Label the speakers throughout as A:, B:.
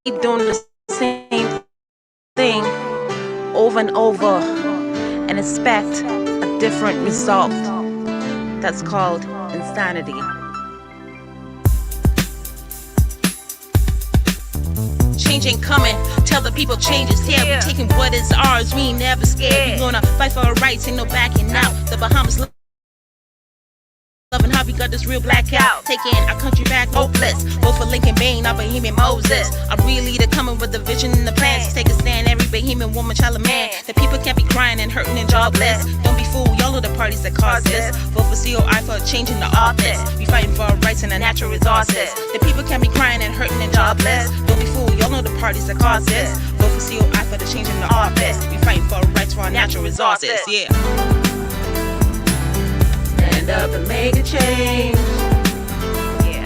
A: keep doing the same thing over and over and expect a different result. That's called insanity. Change ain't coming. Tell the people change is here. We taking what is ours. We ain't never scared. We gonna fight for our rights. Ain't no backing out. The Bahamas loving how we got this real blackout. Taking our country back, hopeless. Vote for Lincoln Bain, our Bohemian Moses. Our real leader coming with the vision and the plans. Take a stand, every Bohemian woman, child, and man. The people can't be crying and hurting and jobless. Don't be fooled, y'all know the parties that cause this. Vote for COI for changing the office. We fighting for our rights and our natural resources. The people can't be crying and hurting and jobless. Don't be fooled, y'all know the parties that cause this. Vote for COI for the changing the office. We fighting for our rights for our natural resources. Yeah. Stand up and make a change. Yeah.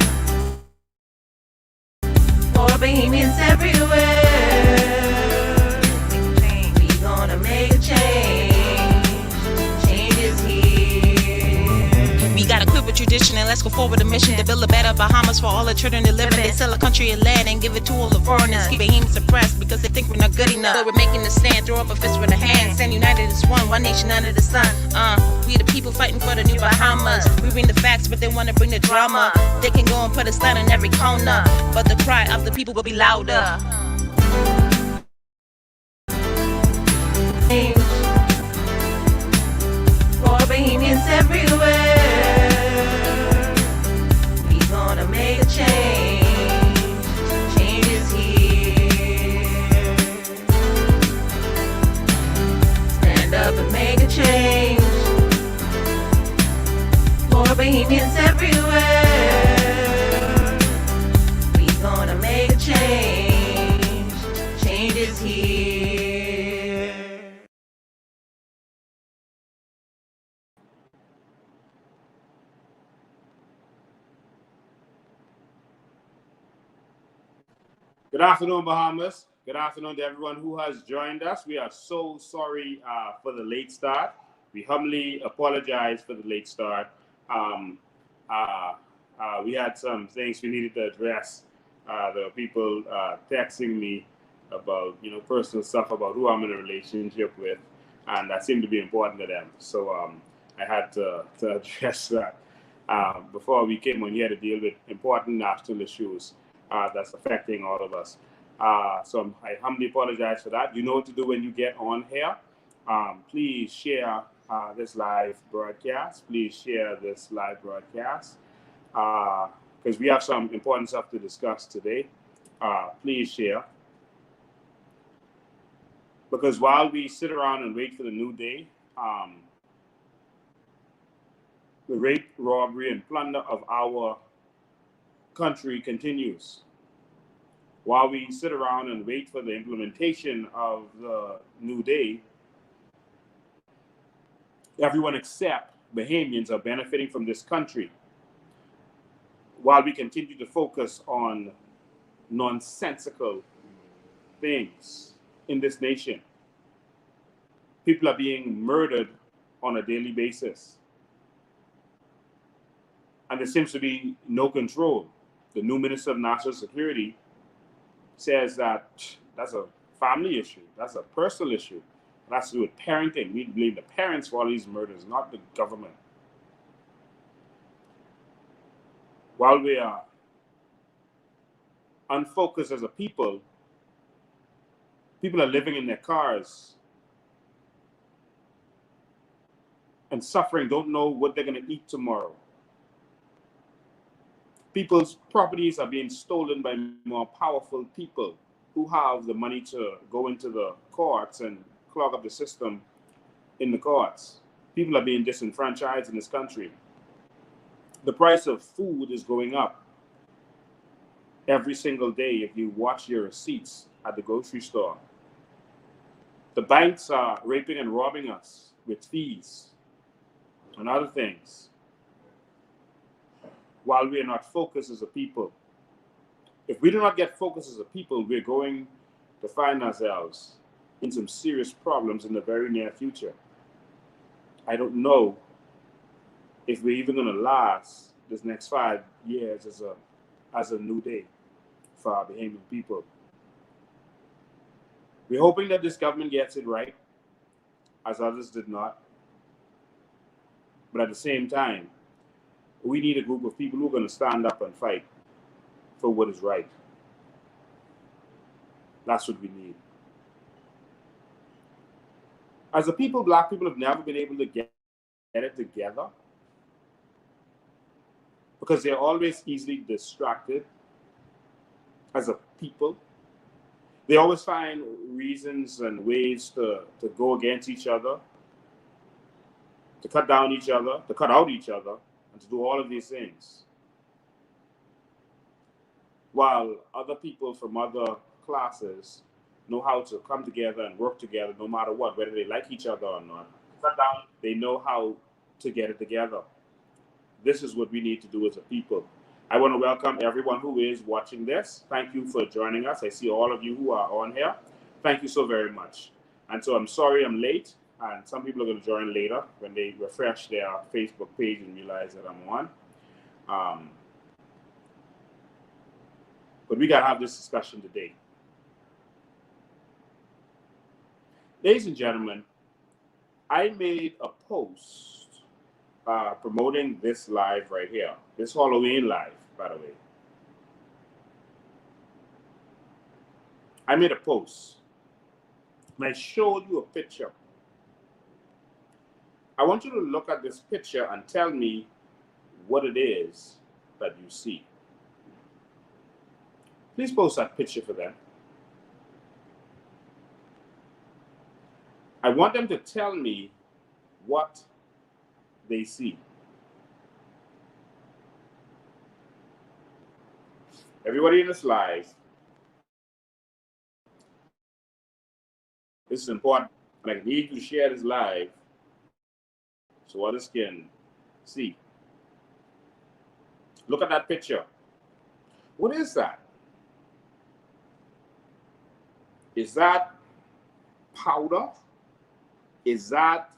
A: For Bohemians everywhere. We gonna make a change. Change is here. We gotta quit with tradition and let's go forward the mission to build a better Bahamas for all the children that live in. They sell a country and land and give it to all the foreigners. Keep Bahamians suppressed because they think we're not good enough. But we're making a stand, throw up a fist with a hand. Stand united as one nation under the sun. We the people fighting for the new Bahamas. We bring the facts, but they wanna bring the drama. They can go and put a sign on every corner, but the cry of the people will be louder. For Bohemians everywhere. We gonna make a change. Change is here. Stand up and make a change. For Bohemians everywhere. We gonna make a change. Change is here.
B: Good afternoon, Bahamas. Good afternoon to everyone who has joined us. We are so sorry for the late start. We humbly apologize for the late start. Um, we had some things we needed to address. There were people texting me about personal stuff about who I'm in a relationship with, and that seemed to be important to them. So I had to address that. Before we came on here to deal with important national issues that's affecting all of us. I humbly apologize for that. You know what to do when you get on here. Please share this live broadcast. Please share this live broadcast because we have some important stuff to discuss today. Please share. Because while we sit around and wait for the new day, the rape, robbery, and plunder of our country continues. While we sit around and wait for the implementation of the new day, everyone except Bahamians are benefiting from this country. While we continue to focus on nonsensical things in this nation, people are being murdered on a daily basis. And there seems to be no control. The new Minister of National Security says that that's a family issue, that's a personal issue, that's to do with parenting. We blame the parents for all these murders, not the government. While we are unfocused as a people, people are living in their cars and suffering, don't know what they're going to eat tomorrow. People's properties are being stolen by more powerful people who have the money to go into the courts and clog up the system in the courts. People are being disenfranchised in this country. The price of food is going up every single day if you watch your receipts at the grocery store. The banks are raping and robbing us with fees and other things, while we are not focused as a people. If we do not get focused as a people, we're going to find ourselves in some serious problems in the very near future. I don't know if we're even going to last this next 5 years as a new day for our Bahamian people. We're hoping that this government gets it right, as others did not. But at the same time, we need a group of people who are going to stand up and fight for what is right. That's what we need. As a people, Black people have never been able to get it together because they're always easily distracted as a people. They always find reasons and ways to go against each other, to cut down each other, to cut out each other, and to do all of these things. While other people from other classes know how to come together and work together no matter what, whether they like each other or not. Cut down, they know how to get it together. This is what we need to do as a people. I want to welcome everyone who is watching this. Thank you for joining us. I see all of you who are on here. Thank you so very much. And so I'm sorry I'm late, and some people are going to join later when they refresh their Facebook page and realize that I'm on. But we got to have this discussion today. Ladies and gentlemen, I made a post promoting this live right here, this Halloween live, by the way. I made a post and I showed you a picture. I want you to look at this picture and tell me what it is that you see. Please post that picture for them. I want them to tell me what they see. Everybody in this live, this is important. And I need you to share this live so others can see. Look at that picture. What is that? Is that powder? Is that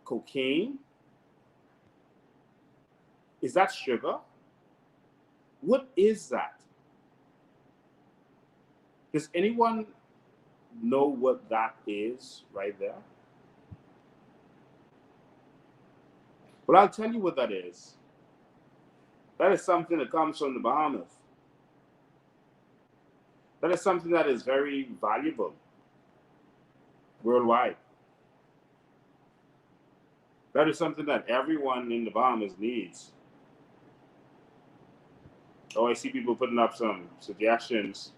B: cocaine? Is that sugar? What is that? Does anyone know what that is right there? Well, I'll tell you what that is. That is something that comes from the Bahamas. That is something that is very valuable worldwide. That is something that everyone in the Bahamas needs. Oh, I see people putting up some suggestions.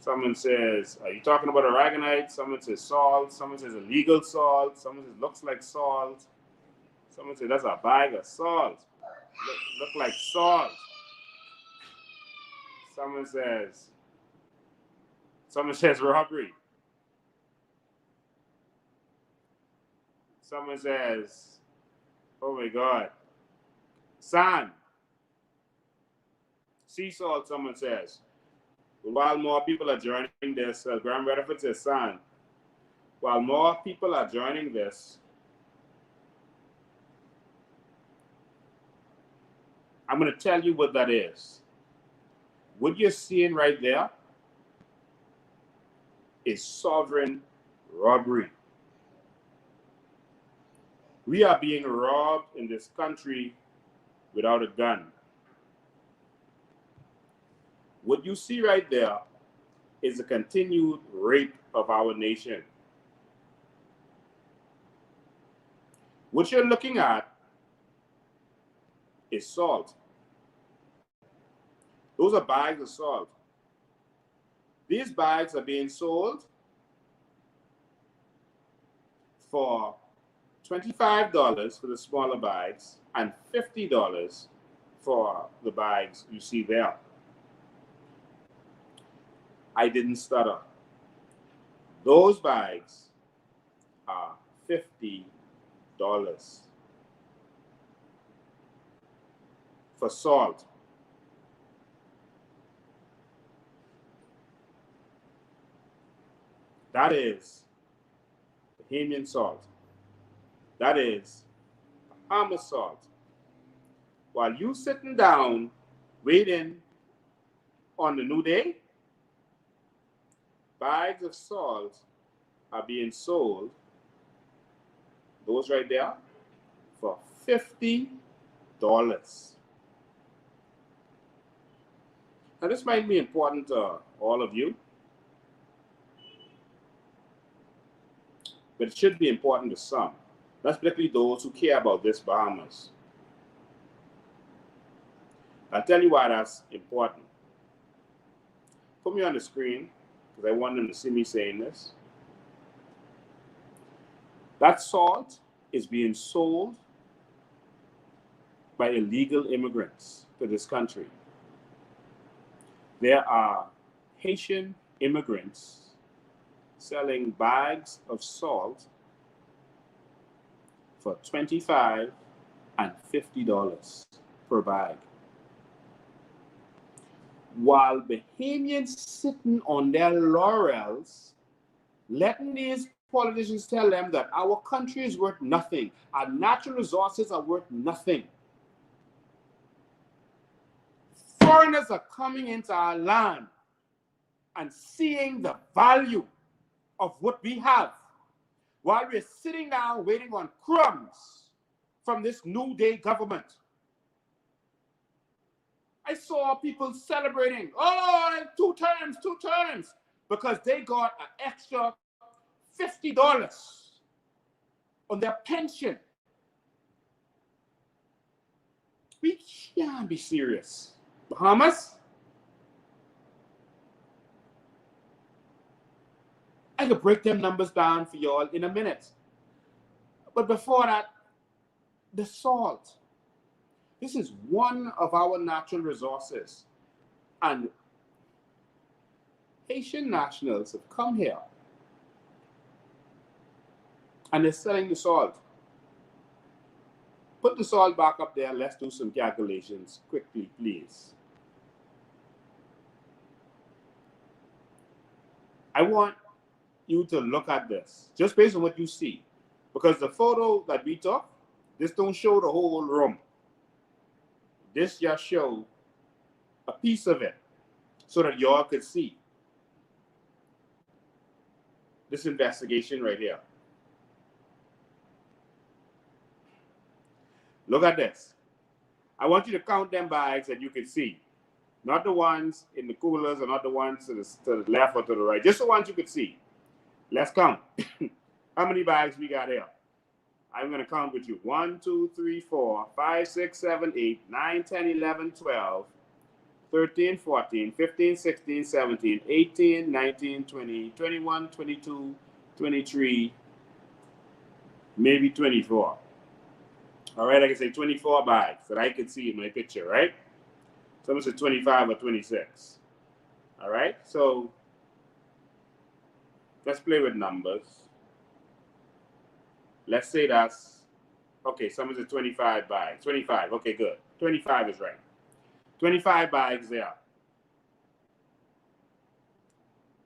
B: Someone says, are you talking about aragonite? Someone says salt. Someone says illegal salt. Someone says looks like salt. Someone says that's a bag of salt. Look like salt. Someone says robbery. Someone says, oh my God, sand. Sea salt, someone says. While more people are joining this, Graham Rutherford says sand. While more people are joining this, I'm going to tell you what that is. What you're seeing right there is sovereign robbery. We are being robbed in this country without a gun. What you see right there is a continued rape of our nation. What you're looking at is salt. Those are bags of salt. These bags are being sold for $25 for the smaller bags and $50 for the bags you see there. I didn't stutter. Those bags are $50 for salt. That is Bahamian salt. That is Bahamas salt. While you sitting down waiting on the new day, bags of salt are being sold, those right there, for $50. Now, this might be important to all of you, but it should be important to some. That's particularly those who care about this Bahamas. I'll tell you why that's important. Put me on the screen, because I want them to see me saying this. That salt is being sold by illegal immigrants to this country. There are Haitian immigrants selling bags of salt for $25 and $50 per bag, while Bahamians sitting on their laurels, letting these politicians tell them that our country is worth nothing, our natural resources are worth nothing. Foreigners are coming into our land and seeing the value of what we have, while we're sitting down waiting on crumbs from this New Day government. I saw people celebrating, oh, 2 terms, because they got an extra $50 on their pension. We can't be serious. Bahamas? I could break them numbers down for y'all in a minute. But before that, the salt. This is one of our natural resources. And Haitian nationals have come here and they're selling the salt. Put the salt back up there. Let's do some calculations quickly, please. I want you to look at this just based on what you see, because the photo that we took, this don't show the whole room. This just show a piece of it so that y'all could see this investigation right here. Look at this. I want you to count them bags that you can see. Not the ones in the coolers, or not the ones to the left or to the right. Just the ones you could see. Let's count. How many bags we got here? I'm going to count with you. 1, 2, 3, 4, 5, 6, 7, 8, 9, 10, 11, 12, 13, 14, 15, 16, 17, 18, 19, 20, 21, 22, 23, maybe 24. All right, I can say 24 bags that I can see in my picture, right? Someone said 25 or 26. All right, so let's play with numbers. Let's say that's, okay, someone said 25 bags. 25, okay, good. 25 is right. 25 bags there.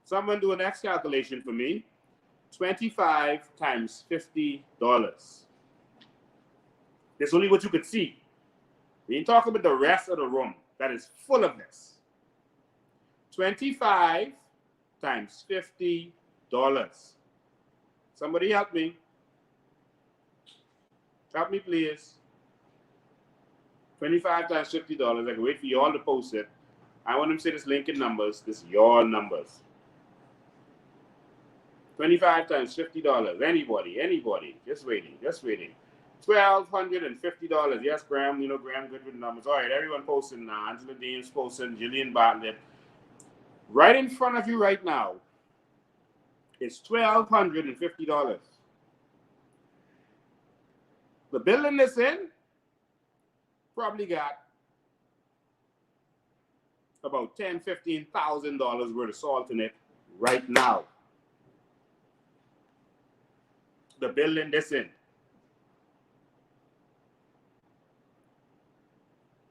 B: Someone do an next calculation for me. 25 times $50. That's only what you could see. We ain't talking about the rest of the room that is full of this. 25 times $50. Somebody help me. Help me, please. 25 times $50. I can wait for you all to post it. I want them to say this link in numbers. This is your numbers. 25 times $50. Anybody. Just waiting. $1,250. Yes, Graham. You know, Graham good with numbers. All right, everyone posting now. Angela Dean's posting. Jillian Bartlett. Right in front of you right now is $1,250. The building this in probably got about $10,000, $15,000 worth of salt in it right now. The building this in.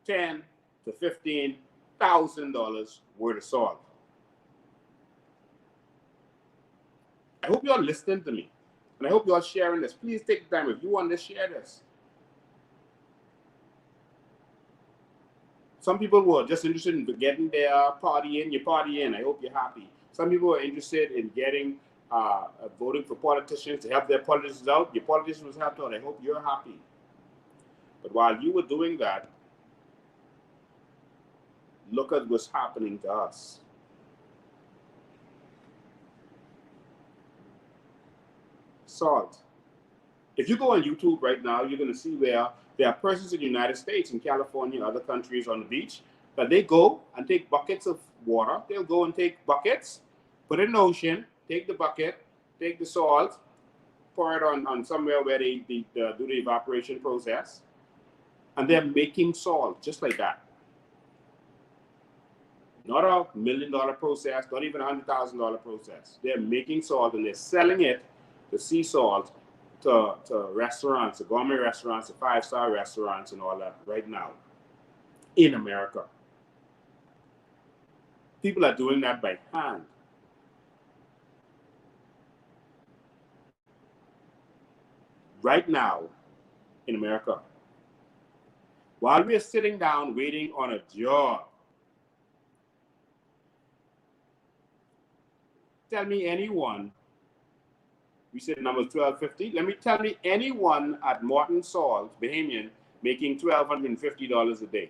B: $10,000 to $15,000 worth of salt. I hope you're listening to me. And I hope you're sharing this. Please take the time. If you want to share this. Some people were just interested in getting their party in. Your party in. I hope you're happy. Some people are interested in getting voting for politicians to help their politicians out. Your politician was helped out. I hope you're happy. But while you were doing that, look at what's happening to us. Salt. If you go on YouTube right now, you're going to see where there are persons in the United States, in California, other countries on the beach, that they go and take buckets of water. They'll go and take buckets, put it in the ocean, take the bucket, take the salt, pour it on somewhere where they do the evaporation process, and they're making salt just like that. Not a $1 million process, not even a $100,000 process. They're making salt and they're selling it, the sea salt, to restaurants, to gourmet restaurants, to 5-star restaurants and all that right now in America. People are doing that by hand. Right now in America, while we're sitting down waiting on a job, tell me anyone, we said the number is 1250. Tell me anyone at Morton Salt, Bahamian, making $1,250 a day.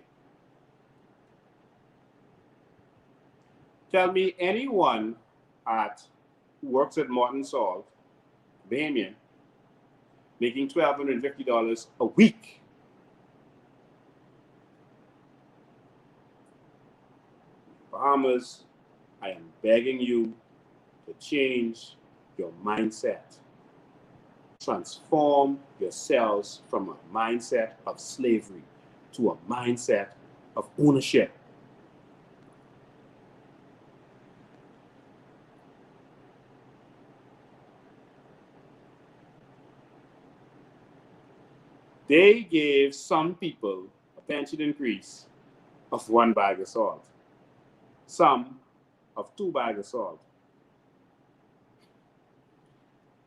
B: Tell me anyone who works at Morton Salt, Bahamian, making $1,250 a week. Bahamas, I am begging you to change your mindset. Transform yourselves from a mindset of slavery to a mindset of ownership. They gave some people a pension increase of 1 bag of salt, some of 2 bags of salt.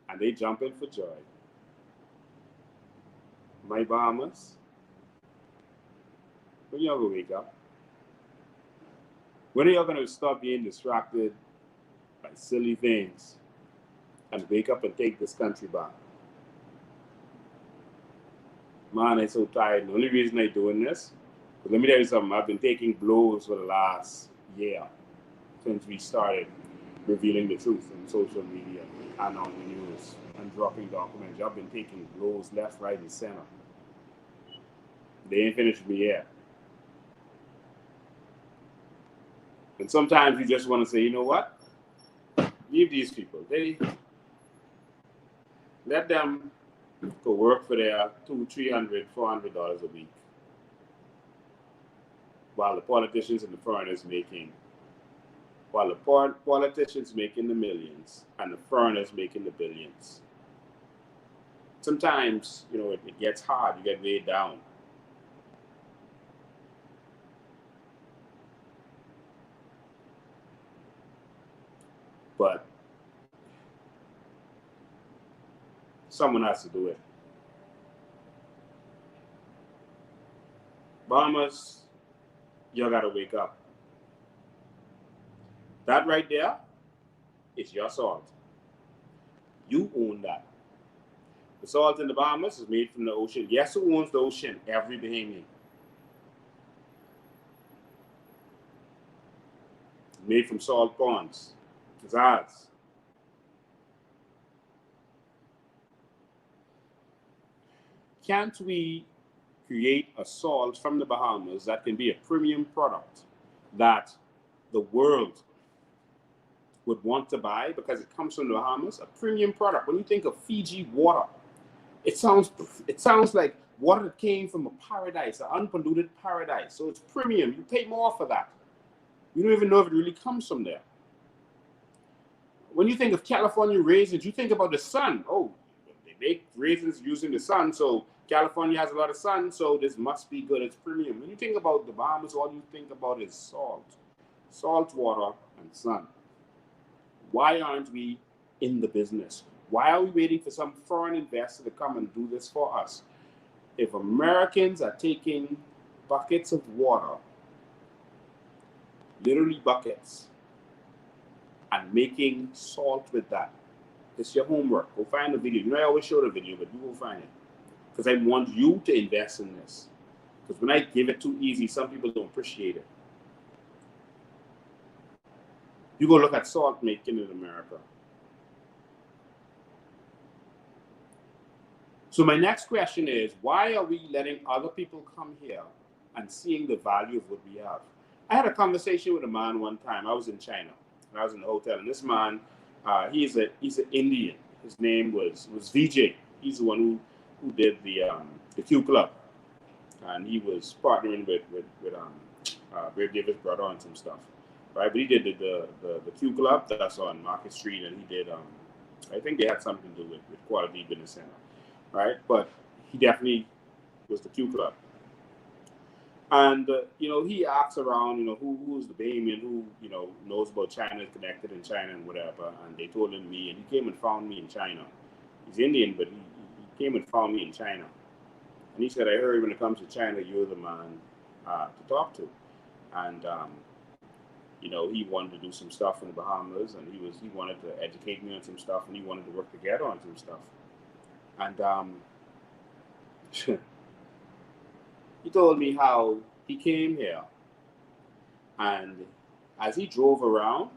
B: And they jumping for joy. My Bahamas, when y'all gonna wake up? When are y'all gonna stop being distracted by silly things and wake up and take this country back? Man, I'm so tired. The only reason I'm doing this, but let me tell you something, I've been taking blows for the last year since we started revealing the truth on social media and on the news and dropping documents. I've been taking blows left, right, and center. They ain't finished with me yet. And sometimes you just want to say, you know what? Leave these people. Let them go work for their $200, $300, $400 a week, while the politicians and the foreigners making the millions and the foreigners making the billions. Sometimes, it gets hard. You get weighed down. But someone has to do it. Bahamas, you gotta wake up. That right there is your salt. You own that. The salt in the Bahamas is made from the ocean. Guess who owns the ocean? Every Bahamian. Made from salt ponds. It's ours. Can't we create a salt from the Bahamas that can be a premium product that the world would want to buy because it comes from the Bahamas? A premium product. When you think of Fiji water, it sounds like water that came from a paradise, an unpolluted paradise. So it's premium. You pay more for that. You don't even know if it really comes from there. When you think of California raisins, you think about the sun. Oh, they make raisins using the sun, so California has a lot of sun, so this must be good. It's premium. When you think about the Bahamas, all you think about is salt water, and sun. Why aren't we in the business? Why are we waiting for some foreign investor to come and do this for us? If Americans are taking buckets of water, literally buckets, and making salt with that. It's your homework. Go find the video. You know, I always show the video, but you go find it. Because I want you to invest in this. Because when I give it too easy, some people don't appreciate it. You go look at salt making in America. So my next question is, why are we letting other people come here and seeing the value of what we have? I had a conversation with a man one time. I was in China, and I was in the hotel, and this man, he's an Indian. His name was VJ. He's the one who did the Q Club, and he was partnering with Brave Davis brother on some stuff, right? But he did the Q Club that's on Market Street, and he did I think they had something to do with Quality Business Center, right? But he definitely was the Q Club. And, he asks around, who's the Bahamian who, knows about China, is connected in China and whatever. And they told him me, and he came and found me in China. He's Indian, but he came and found me in China. And he said, I heard when it comes to China, you're the man to talk to. And, he wanted to do some stuff in the Bahamas, and he wanted to educate me on some stuff, and he wanted to work together on some stuff. And, he told me how he came here, and as he drove around,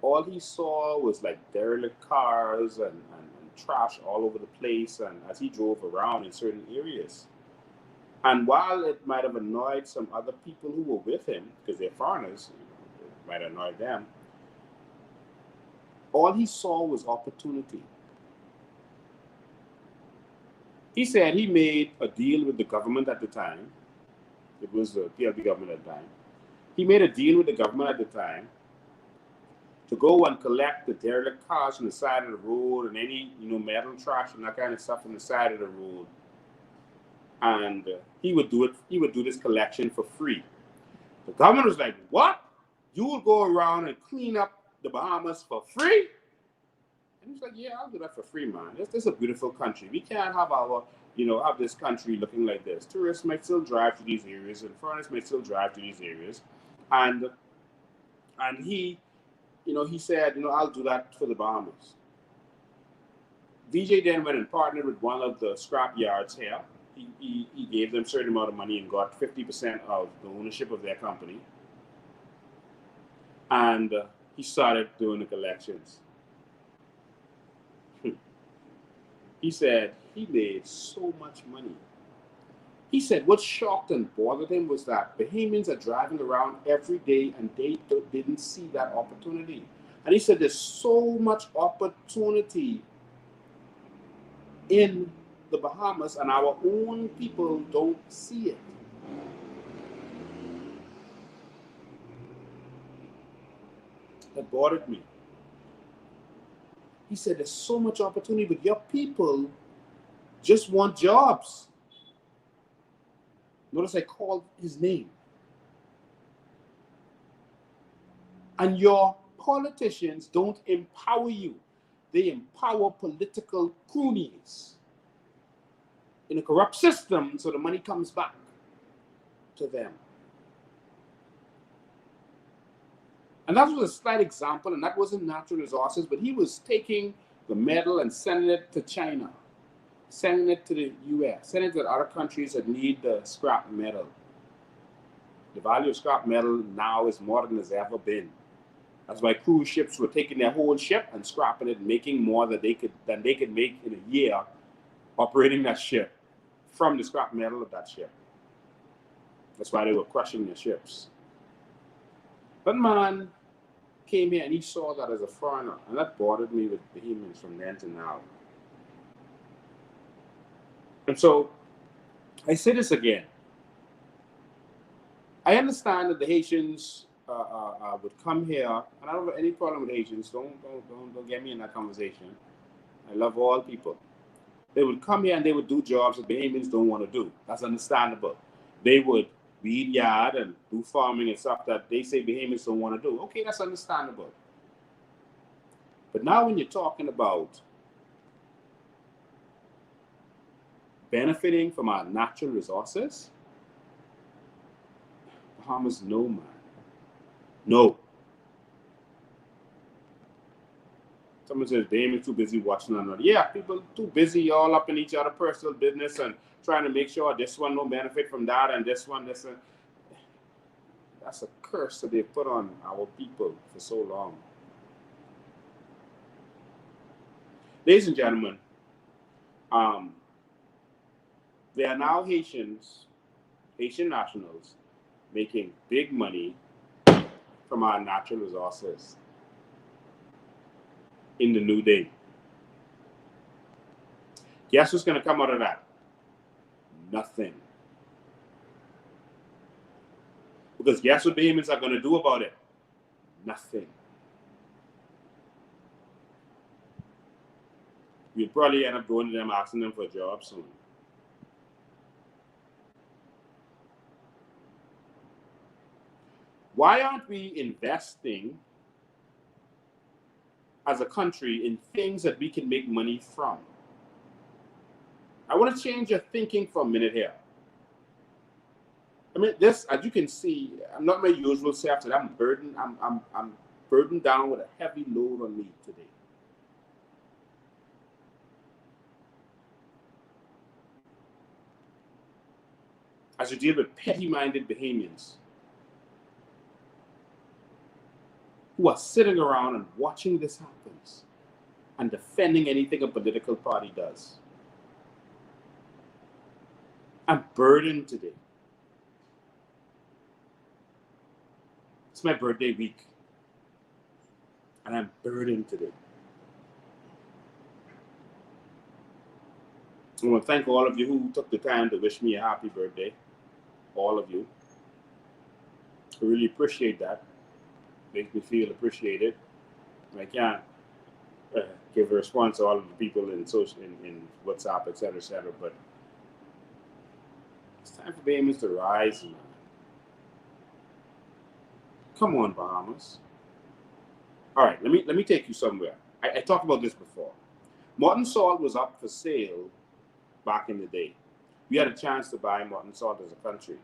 B: all he saw was like derelict cars and trash all over the place, and as he drove around in certain areas. And while it might have annoyed some other people who were with him, because they're foreigners, it might annoy them, all he saw was opportunity. He said he made a deal with the government at the time. It was the PLP government at the time. He made a deal with the government at the time to go and collect the derelict cars from the side of the road and any, metal trash and that kind of stuff from the side of the road. And he would do it. He would do this collection for free. The government was like, "What? You will go around and clean up the Bahamas for free?" And he's like, "Yeah, I'll do that for free, man. This is a beautiful country. We can't have have this country looking like this. Tourists might still drive to these areas, and foreigners might still drive to these areas." And he, he said, I'll do that for the Bahamas. VJ then went and partnered with one of the scrap yards here. He gave them a certain amount of money and got 50% of the ownership of their company. And he started doing the collections. He said he made so much money. He said what shocked and bothered him was that Bahamians are driving around every day and they didn't see that opportunity. And he said there's so much opportunity in the Bahamas and our own people don't see it. That bothered me. He said, there's so much opportunity, but your people just want jobs. Notice I called his name. And your politicians don't empower you. They empower political cronies in a corrupt system so the money comes back to them. And that was a slight example, and that wasn't natural resources, but he was taking the metal and sending it to China, sending it to the US, sending it to other countries that need the scrap metal. The value of scrap metal now is more than it's ever been. That's why cruise ships were taking their whole ship and scrapping it, making more than they could make in a year operating that ship from the scrap metal of that ship. That's why they were crushing their ships. But man came here and he saw that as a foreigner, and that bothered me with Bahamians from then to now. And so I say this again. I understand that the Haitians would come here, and I don't have any problem with Haitians. Don't get me in that conversation. I love all people. They would come here and they would do jobs that Bahamians don't want to do. That's understandable. They would weed yard and do farming and stuff that they say Bahamians don't want to do. Okay, that's understandable. But now when you're talking about benefiting from our natural resources, Bahamas, no, man. No. Someone says Dame is too busy watching another. Yeah, people too busy all up in each other personal business and trying to make sure this one don't benefit from that and this one, this one. That's a curse that they put on our people for so long. Ladies and gentlemen, there are now Haitian nationals making big money from our natural resources in the new day. Guess what's going to come out of that? Nothing. Because guess what Bahamians are going to do about it? Nothing. We'll probably end up going to them asking them for a job soon. Why aren't we investing as a country in things that we can make money from? I want to change your thinking for a minute here. I mean, this, as you can see, I'm not my usual self today. I'm burdened down with a heavy load on me today. As you deal with petty-minded Bahamians who are sitting around and watching this happen and defending anything a political party does. I'm burdened today. It's my birthday week, and I'm burdened today. I want to thank all of you who took the time to wish me a happy birthday. All of you. I really appreciate that. Makes me feel appreciated. I can't give a response to all of the people in WhatsApp, etc., but it's time for Bahamians to rise, man. Come on, Bahamas. All right, let me take you somewhere. I talked about this before. Mutton salt was up for sale back in the day. We had a chance to buy mutton salt as a country.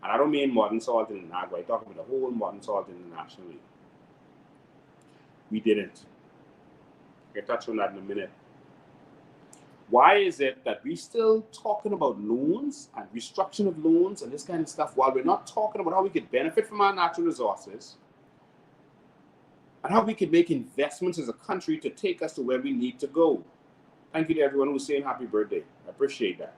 B: And I don't mean mutton salt in Niagara. I talk about the whole mutton salt internationally. We didn't. I'll touch on that in a minute. Why is it that we're still talking about loans and restructuring of loans and this kind of stuff while we're not talking about how we could benefit from our natural resources and how we could make investments as a country to take us to where we need to go? Thank you to everyone who's saying happy birthday. I appreciate that.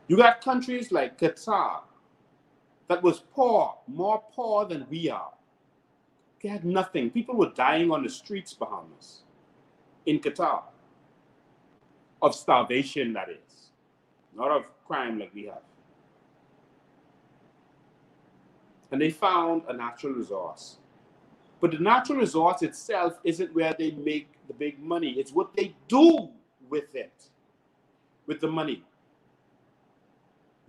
B: You got countries like Qatar that was poor, more poor than we are. They had nothing. People were dying on the streets, Bahamas, in Qatar. Of starvation, that is. Not of crime like we have. And they found a natural resource. But the natural resource itself isn't where they make the big money. It's what they do with it, with the money.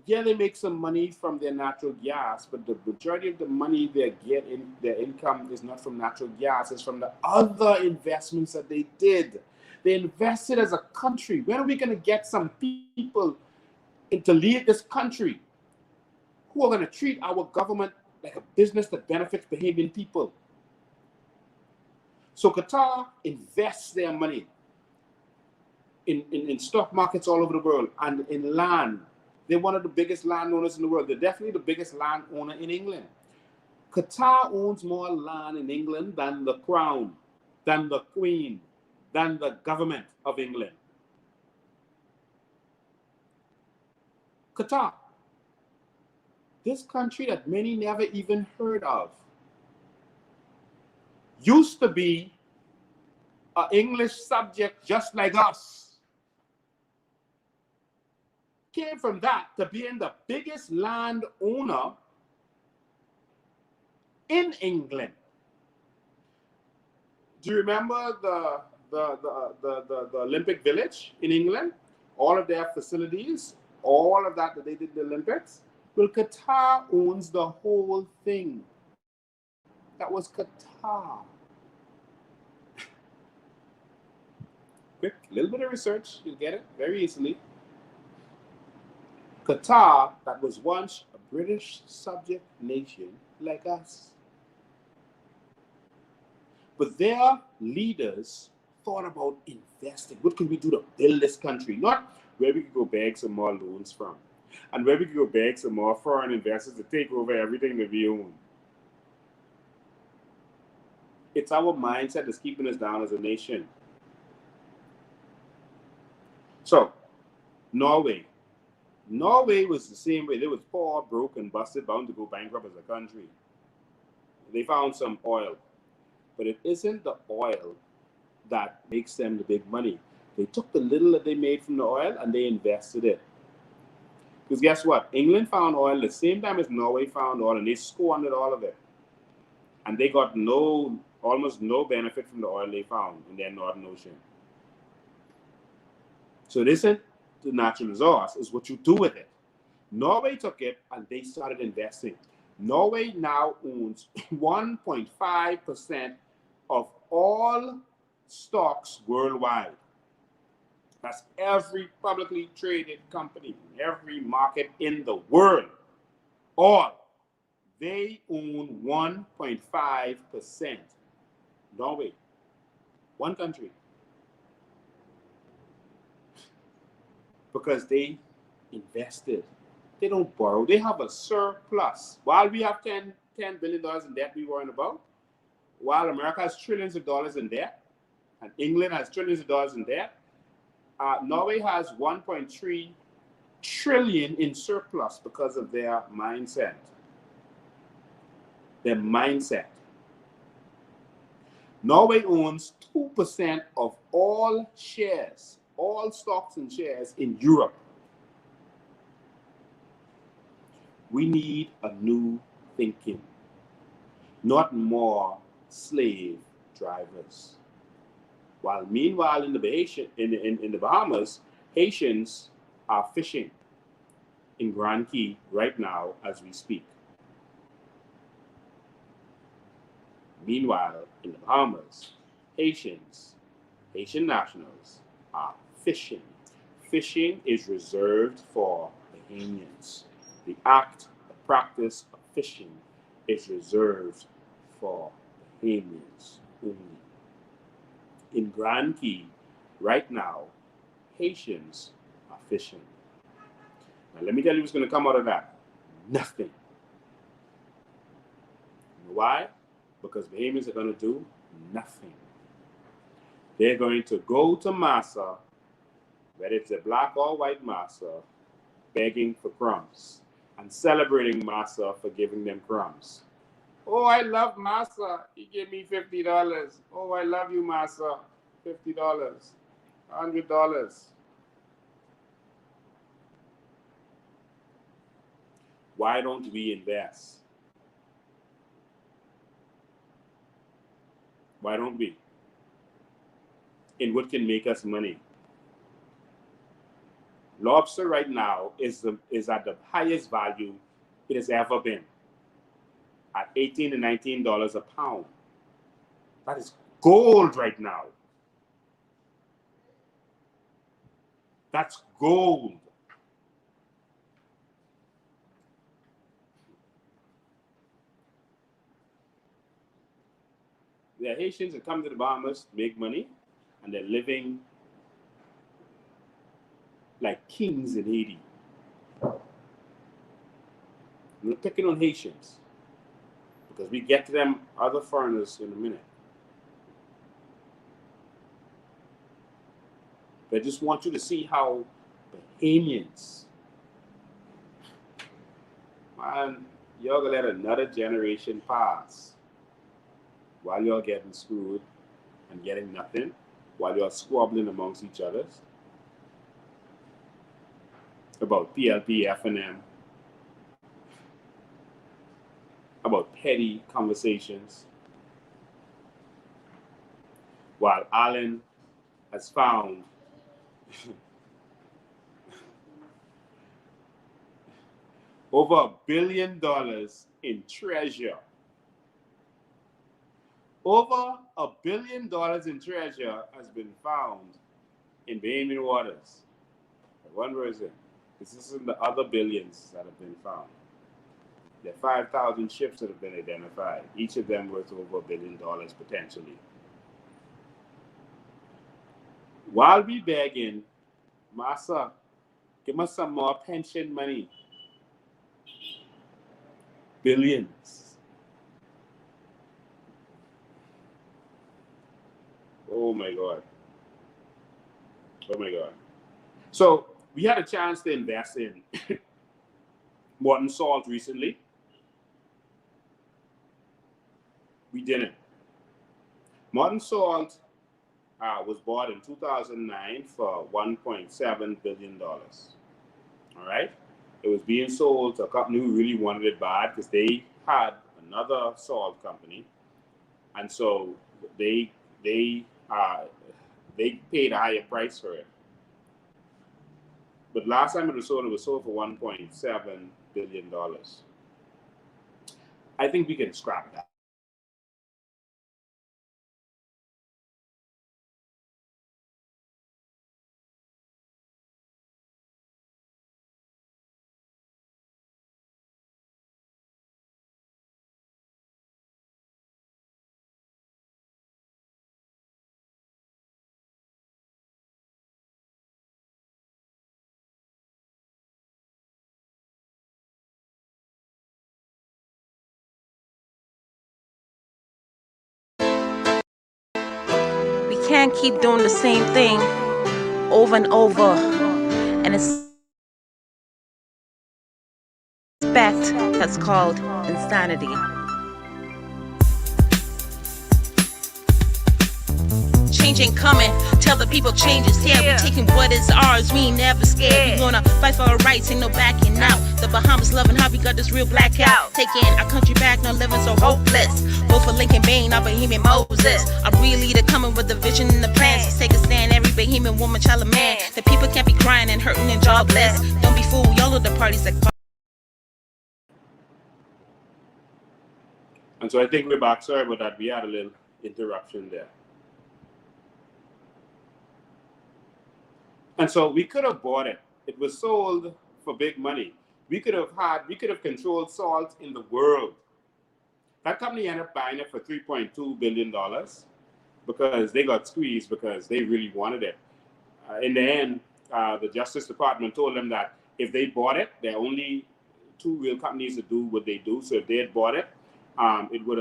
B: Yeah, they make some money from their natural gas, but the majority of the money they get in their income is not from natural gas. It's from the other investments that they did. They invested as a country. When are we going to get some people to lead this country who are going to treat our government like a business that benefits Bahamian people? So Qatar invests their money in stock markets all over the world and in land. They're one of the biggest landowners in the world. They're definitely the biggest landowner in England. Qatar owns more land in England than the Crown, than the Queen, than the government of England. Qatar, this country that many never even heard of, used to be an English subject just like us. Came from that to being the biggest landowner in England. Do you remember the Olympic Village in England? All of their facilities, all of that they did the Olympics? Well, Qatar owns the whole thing. That was Qatar. Quick, little bit of research, you'll get it very easily. Qatar, that was once a British subject nation like us. But their leaders thought about investing. What can we do to build this country? Not where we could go beg some more loans from and where we could go beg some more foreign investors to take over everything that we own. It's our mindset that's keeping us down as a nation. So, Norway. Norway was the same way. They was poor, broke, and busted, bound to go bankrupt as a country. They found some oil. But it isn't the oil that makes them the big money. They took the little that they made from the oil and they invested it. Because guess what? England found oil the same time as Norway found oil, and they squandered all of it. And they got almost no benefit from the oil they found in their Northern Ocean. So this isn't the natural resource, is what you do with it. Norway took it and they started investing. Norway now owns 1.5% of all stocks worldwide. That's every publicly traded company, every market in the world. All. They own 1.5%. Norway. One country. Because they invested. They don't borrow. They have a surplus. While we have $10 billion in debt we worrying about, while America has trillions of dollars in debt, and England has trillions of dollars in debt, Norway has 1.3 trillion in surplus because of their mindset. Their mindset. Norway owns 2% of all shares, all stocks and shares in Europe. We need a new thinking, not more slave drivers. While meanwhile in the Bahamas, Haitians are fishing in Grand Key right now as we speak. Meanwhile, in the Bahamas, Haitian nationals are fishing. Fishing is reserved for Bahamians. The act, the practice of fishing is reserved for Bahamians only. In Grand Key, right now, Haitians are fishing. Now, let me tell you what's going to come out of that. Nothing. You know why? Because Bahamians are going to do nothing. They're going to go to massa, whether it's a black or white massa, begging for crumbs and celebrating massa for giving them crumbs. Oh, I love massa. He gave me $50. Oh, I love you, massa. $50, $100. Why don't we invest? Why don't we? In what can make us money. Lobster right now is at the highest value it has ever been, at $18 to $19 a pound. That is gold right now. That's gold. The Haitians that come to the Bahamas to make money, and they're living like kings in Haiti. I'm not picking on Haitians, because we get to them other foreigners in a minute. But I just want you to see how Bahamians, man, y'all gonna let another generation pass while you're getting screwed and getting nothing, while you're squabbling amongst each other about PLP, F&M, about petty conversations, while Allen has found over $1 billion in treasure. Over $1 billion in treasure has been found in Bahamian waters. I wonder, is it? This isn't the other billions that have been found. There are 5,000 ships that have been identified, each of them worth over $1 billion potentially. While we begging, Massa, give us some more pension money. Billions. Oh my God. Oh my God. So we had a chance to invest in Morton Salt recently. We didn't. Morton Salt was bought in 2009 for $1.7 billion. All right? It was being sold to a company who really wanted it bad because they had another salt company. And so they paid a higher price for it. But last time it was sold for $1.7 billion. I think we can scrap that.
A: We can't keep doing the same thing over and over and expect that's called insanity. Change ain't coming. Tell the people change is here. We're taking what is ours. We ain't never scared. We gonna fight for our rights. Ain't no backing out. The Bahamas loving how we got this real blackout. Taking our country back. Not living so hopeless. Vote for Lincoln Bain. Our Bohemian Moses. A real leader coming with the vision and the plans. Let's take a stand. Every Bohemian woman, child, and man. The people can't be crying and hurting and jobless. Don't be fooled. Y'all know the parties that.
B: And so I think we're back. Sorry about that. We had a little interruption there. And so we could have bought it. It was sold for big money. We could have controlled salt in the world. That company ended up buying it for $3.2 billion because they got squeezed because they really wanted it. In the end, the Justice Department told them that if they bought it, there are only two real companies that do what they do. So if they had bought it, it would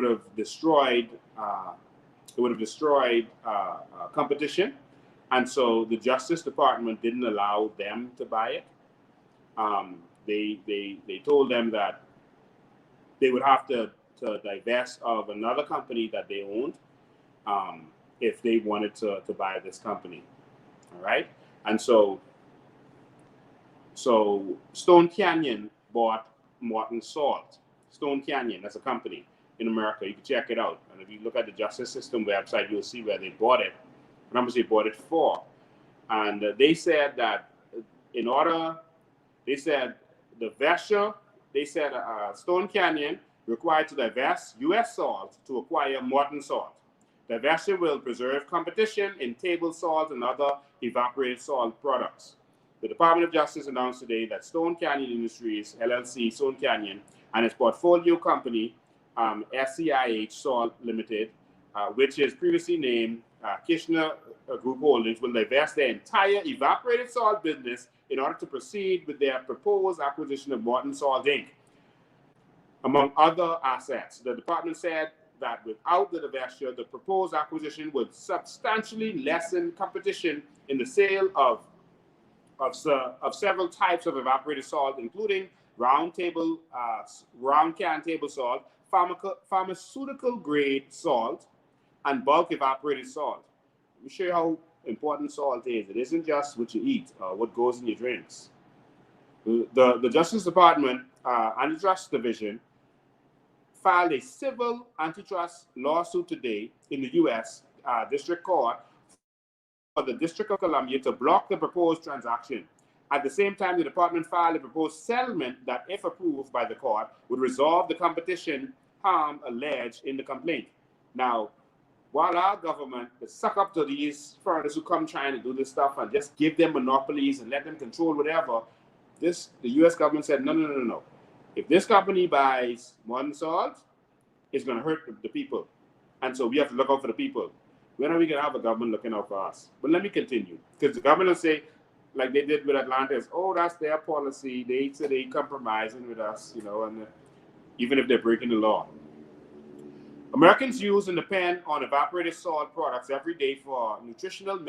B: have destroyed competition, and so the Justice Department didn't allow them to buy it. They told them that they would have to divest of another company that they owned if they wanted to buy this company. All right, and so Stone Canyon bought Morton Salt. Stone Canyon, that's a company in America. You can check it out. And if you look at the Justice System website, you'll see where they bought it. And how much they bought it for. And they said that Stone Canyon required to divest U.S. salt to acquire Morton Salt. Divestiture will preserve competition in table salt and other evaporated salt products. The Department of Justice announced today that Stone Canyon Industries, LLC, Stone Canyon, and its portfolio company, SCIH Salt Limited, which is previously named Kishner Group Holdings, will divest their entire evaporated salt business in order to proceed with their proposed acquisition of Morton Salt Inc. Among other assets, the department said that without the divestiture, the proposed acquisition would substantially lessen competition in the sale of several types of evaporated salt, including round can table salt, pharmaceutical grade salt, and bulk evaporated salt. Let me show you how important salt is. It isn't just what you eat or what goes in your drinks. The Justice Department Antitrust Division filed a civil antitrust lawsuit today in the U.S. District Court for the District of Columbia to block the proposed transaction. At the same time, the department filed a proposed settlement that, if approved by the court, would resolve the competition harm alleged in the complaint. Now, while our government is suck up to these foreigners who come trying to do this stuff and just give them monopolies and let them control whatever, The U.S. government said, no. If this company buys modern salt, it's going to hurt the people. And so we have to look out for the people. When are we going to have a government looking out for us? But let me continue. Because the government will say, like they did with Atlantis, oh, that's their policy. They say they compromising with us, and even if they're breaking the law. Americans use and depend on evaporated salt products every day for nutritional,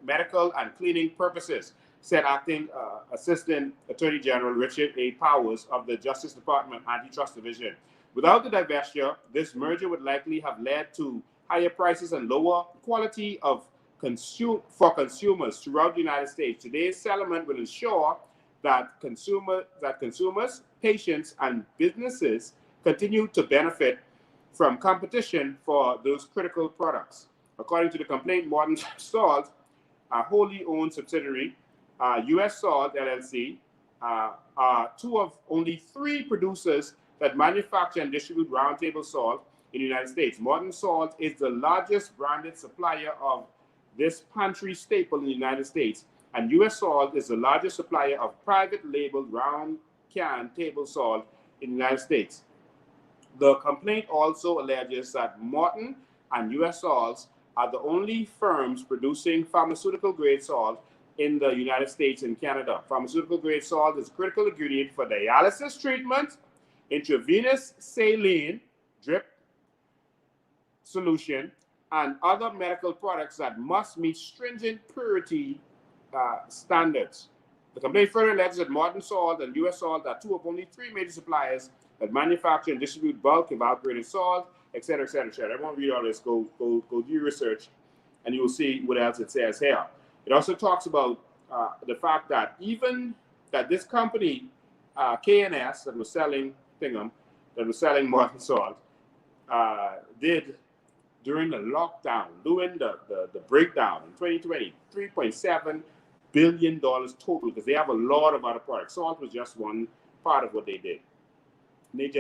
B: medical, and cleaning purposes, said Acting Assistant Attorney General Richard A. Powers of the Justice Department Antitrust Division. Without the divestiture, this merger would likely have led to higher prices and lower quality of for consumers throughout the United States. Today's settlement will ensure that consumers, patients, and businesses continue to benefit from competition for those critical products. According to the complaint, Modern Salt, a wholly owned subsidiary, U.S. Salt LLC, are two of only 3 producers that manufacture and distribute Round Table salt in the United States. Modern Salt is the largest branded supplier of this pantry staple in the United States, and U.S. Salt is the largest supplier of private labeled round can table salt in the United States. The complaint also alleges that Morton and U.S. Salt are the only firms producing pharmaceutical-grade salt in the United States and Canada. Pharmaceutical-grade salt is a critical ingredient for dialysis treatment, intravenous saline drip solution, and other medical products that must meet stringent purity standards. The complaint further alleges that Modern Salt and U.S. Salt are 2 of only 3 major suppliers that manufacture and distribute bulk evaporated salt, etc., etc., etc. I won't read all this. Go do your research, and you will see what else it says here. It also talks about the fact that even that this company, K&S, that was selling Modern Salt, did during the lockdown, during the breakdown in 2020, $3.7 billion total, because they have a lot of other products. Salt was just one part of what they did. They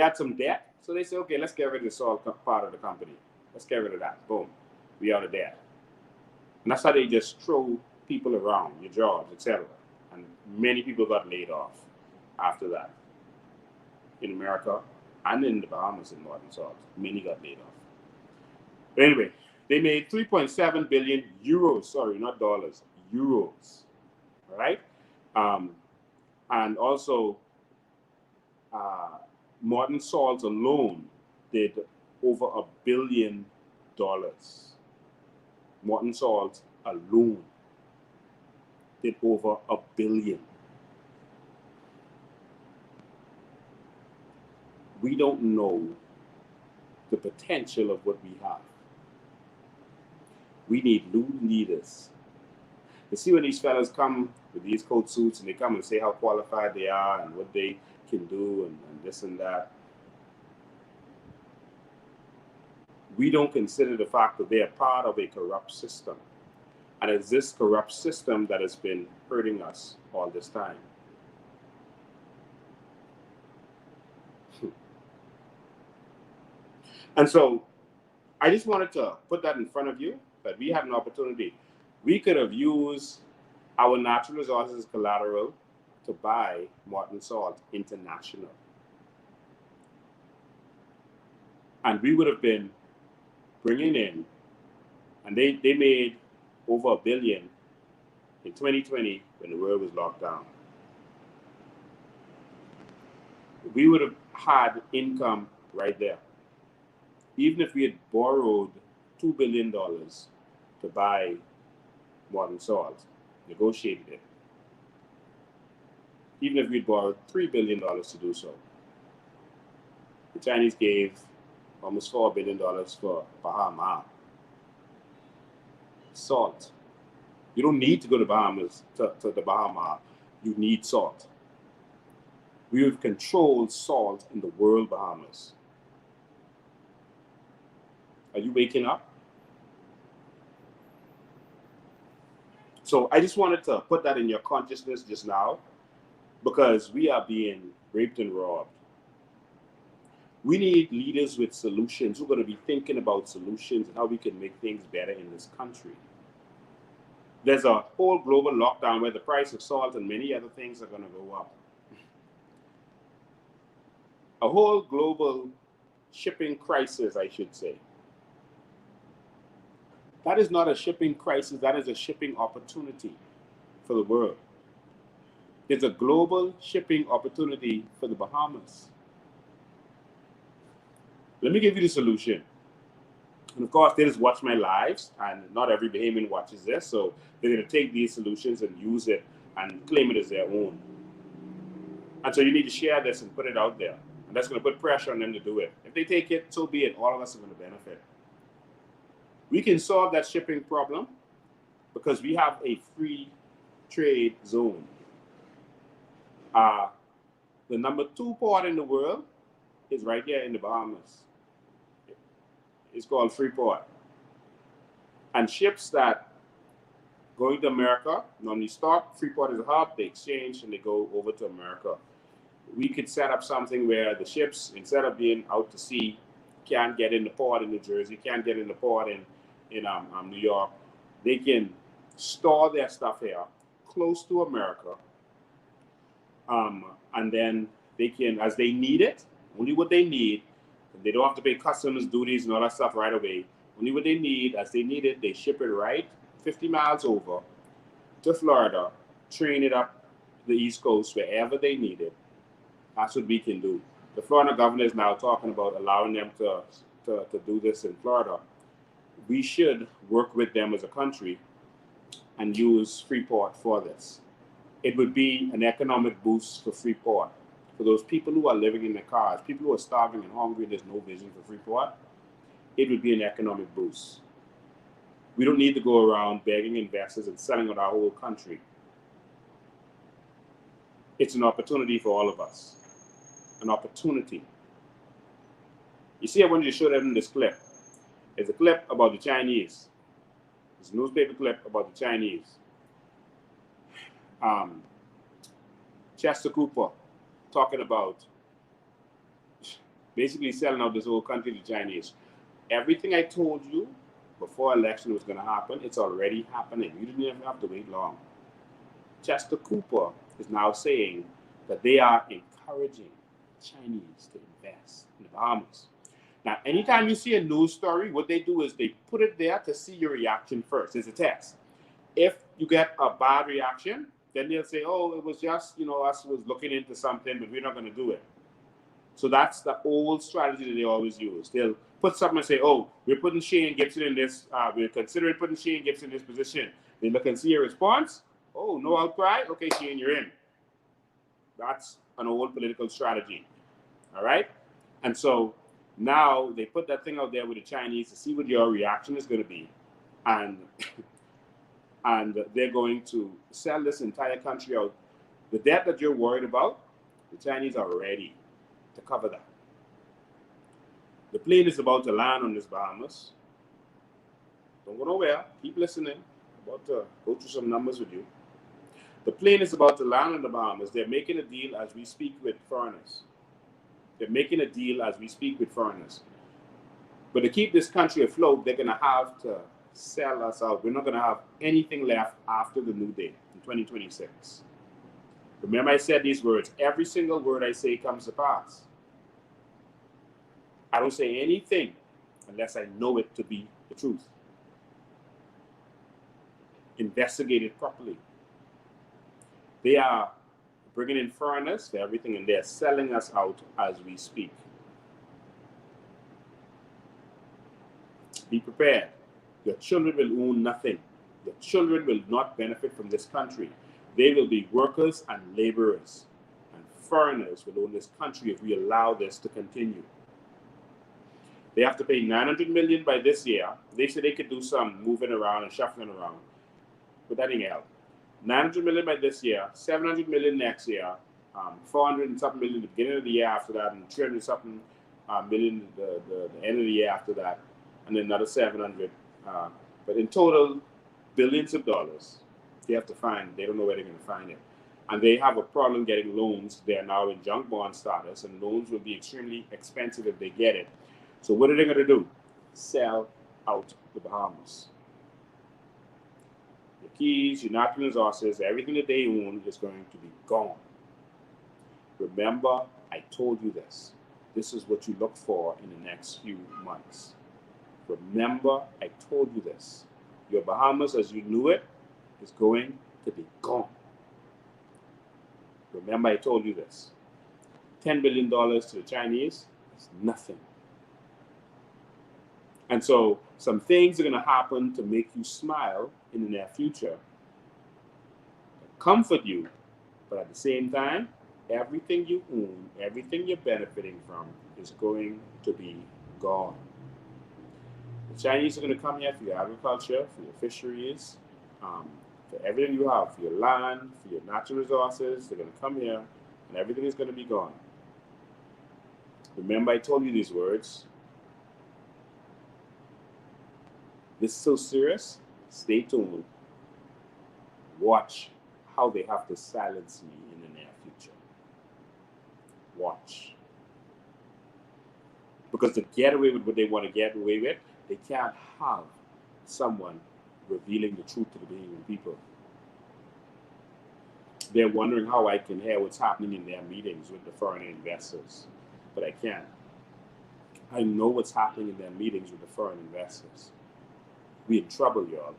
B: had some debt, so they said, okay, let's get rid of the salt part of the company. Let's get rid of that. Boom, we out of debt. And that's how they just throw people around, your jobs, etc. And many people got laid off after that. In America and in the Bahamas in Modern Salt, many got laid off. But anyway, they made 3.7 billion euros, sorry, not dollars, euros, right? And also, Modern Salt alone did over $1 billion. Modern Salt alone did over $1 billion. We don't know the potential of what we have. We need new leaders. You see when these fellas come with these coat suits and they come and say how qualified they are and what they can do and this and that. We don't consider the fact that they are part of a corrupt system. And it's this corrupt system that has been hurting us all this time. And so I just wanted to put that in front of you, that we had an opportunity. We could have used our natural resources as collateral to buy Modern Salt International. And we would have been bringing in, and they made over $1 billion in 2020 when the world was locked down. We would have had income right there. Even if we had borrowed $2 billion to buy Modern Salt, negotiated it. Even if we had borrowed $3 billion to do so. The Chinese gave almost $4 billion for Bahama salt. You don't need to go to Bahamas, to the Bahama. You need salt. We have controlled salt in the world Bahamas. Are you waking up? So I just wanted to put that in your consciousness just now, because we are being raped and robbed. We need leaders with solutions who are going to be thinking about solutions and how we can make things better in this country. there's a whole global lockdown where the price of salt and many other things are going to go up. A whole global shipping crisis, I should say. That is not a shipping crisis, that is a shipping opportunity for the world. It's a global shipping opportunity for the Bahamas. Let me give you the solution. And of course, they just watch my lives, and not every Bahamian watches this, so they're going to take these solutions and use it and claim it as their own. And so you need to share this and put it out there. And that's going to put pressure on them to do it. If they take it, so be it. All of us are going to benefit. We can solve that shipping problem because we have a free trade zone. The number 2 port in the world is right here in the Bahamas. It's called Freeport. And ships that going to America normally stop. Freeport is a hub, they exchange, and they go over to America. We could set up something where the ships, instead of being out to sea, can't get in the port in New Jersey, can't get in the port in New York. They can store their stuff here close to America. And then they can, as they need it, only what they need, they don't have to pay customs duties and all that stuff right away. Only what they need, as they need it, they ship it right 50 miles over to Florida, train it up the East Coast, wherever they need it. That's what we can do. The Florida governor is now talking about allowing them to do this in Florida. We should work with them as a country and use Freeport for this. It would be an economic boost for Freeport. For those people who are living in their cars, people who are starving and hungry, there's no vision for Freeport, it would be an economic boost. We don't need to go around begging investors and selling out our whole country. It's an opportunity for all of us. An opportunity. You see, I wanted to show them this clip. It's a clip about the Chinese. It's a newspaper clip about the Chinese. Chester Cooper talking about basically selling out this whole country to the Chinese. Everything I told you before election was going to happen, it's already happening. You didn't even have to wait long. Chester Cooper is now saying that they are encouraging Chinese to invest in the Bahamas. Now, anytime you see a news story, what they do is they put it there to see your reaction first. It's a test. If you get a bad reaction, then they'll say, oh, it was just, us was looking into something, but we're not going to do it. So that's the old strategy that they always use. They'll put something and say, oh, we're putting Shane Gibson in this, we're considering putting Shane Gibson in this position. They look and see a response. Oh, no outcry? Okay, Shane, you're in. That's an old political strategy. All right? And so now they put that thing out there with the Chinese to see what your reaction is going to be. And they're going to sell this entire country out. The debt that you're worried about, the Chinese are ready to cover that. The plane is about to land on this Bahamas. Don't go nowhere. Keep listening. I'm about to go through some numbers with you. The plane is about to land on the Bahamas. They're making a deal as we speak with foreigners. They're making a deal as we speak with foreigners. But to keep this country afloat, they're going to have to sell us out. We're not going to have anything left after the new day in 2026. Remember, I said these words. Every single word I say comes to pass. I don't say anything unless I know it to be the truth. Investigate it properly. They are bringing in foreigners for everything, and they're selling us out as we speak. Be prepared. Your children will own nothing. Your children will not benefit from this country. They will be workers and laborers. And foreigners will own this country if we allow this to continue. They have to pay $900 million by this year. They said they could do some moving around and shuffling around. But that ain't help. $900 million by this year, $700 million next year, $400 and something million at the beginning of the year after that, and $300 and something million the end of the year after that, and then another 700. But in total, billions of dollars they have to find. They don't know where they're going to find it. And they have a problem getting loans. They are now in junk bond status, and loans will be extremely expensive if they get it. So what are they going to do? Sell out the Bahamas. Your keys, your natural resources, everything that they own is going to be gone. Remember, I told you this. This is what you look for in the next few months. Remember, I told you this. Your Bahamas, as you knew it, is going to be gone. Remember, I told you this. $10 billion to the Chinese is nothing. And so some things are going to happen to make you smile in the near future, comfort you, but at the same time, everything you own, everything you're benefiting from is going to be gone. The Chinese are going to come here for your agriculture, for your fisheries, for everything you have, for your land, for your natural resources. They're going to come here and everything is going to be gone. Remember, I told you these words. This is so serious. Stay tuned. Watch how they have to silence me in the near future. Watch. Because to get away with what they want to get away with, they can't have someone revealing the truth to the Bahamian people. They're wondering how I can hear what's happening in their meetings with the foreign investors, but I can't. I know what's happening in their meetings with the foreign investors. We're in trouble, y'all.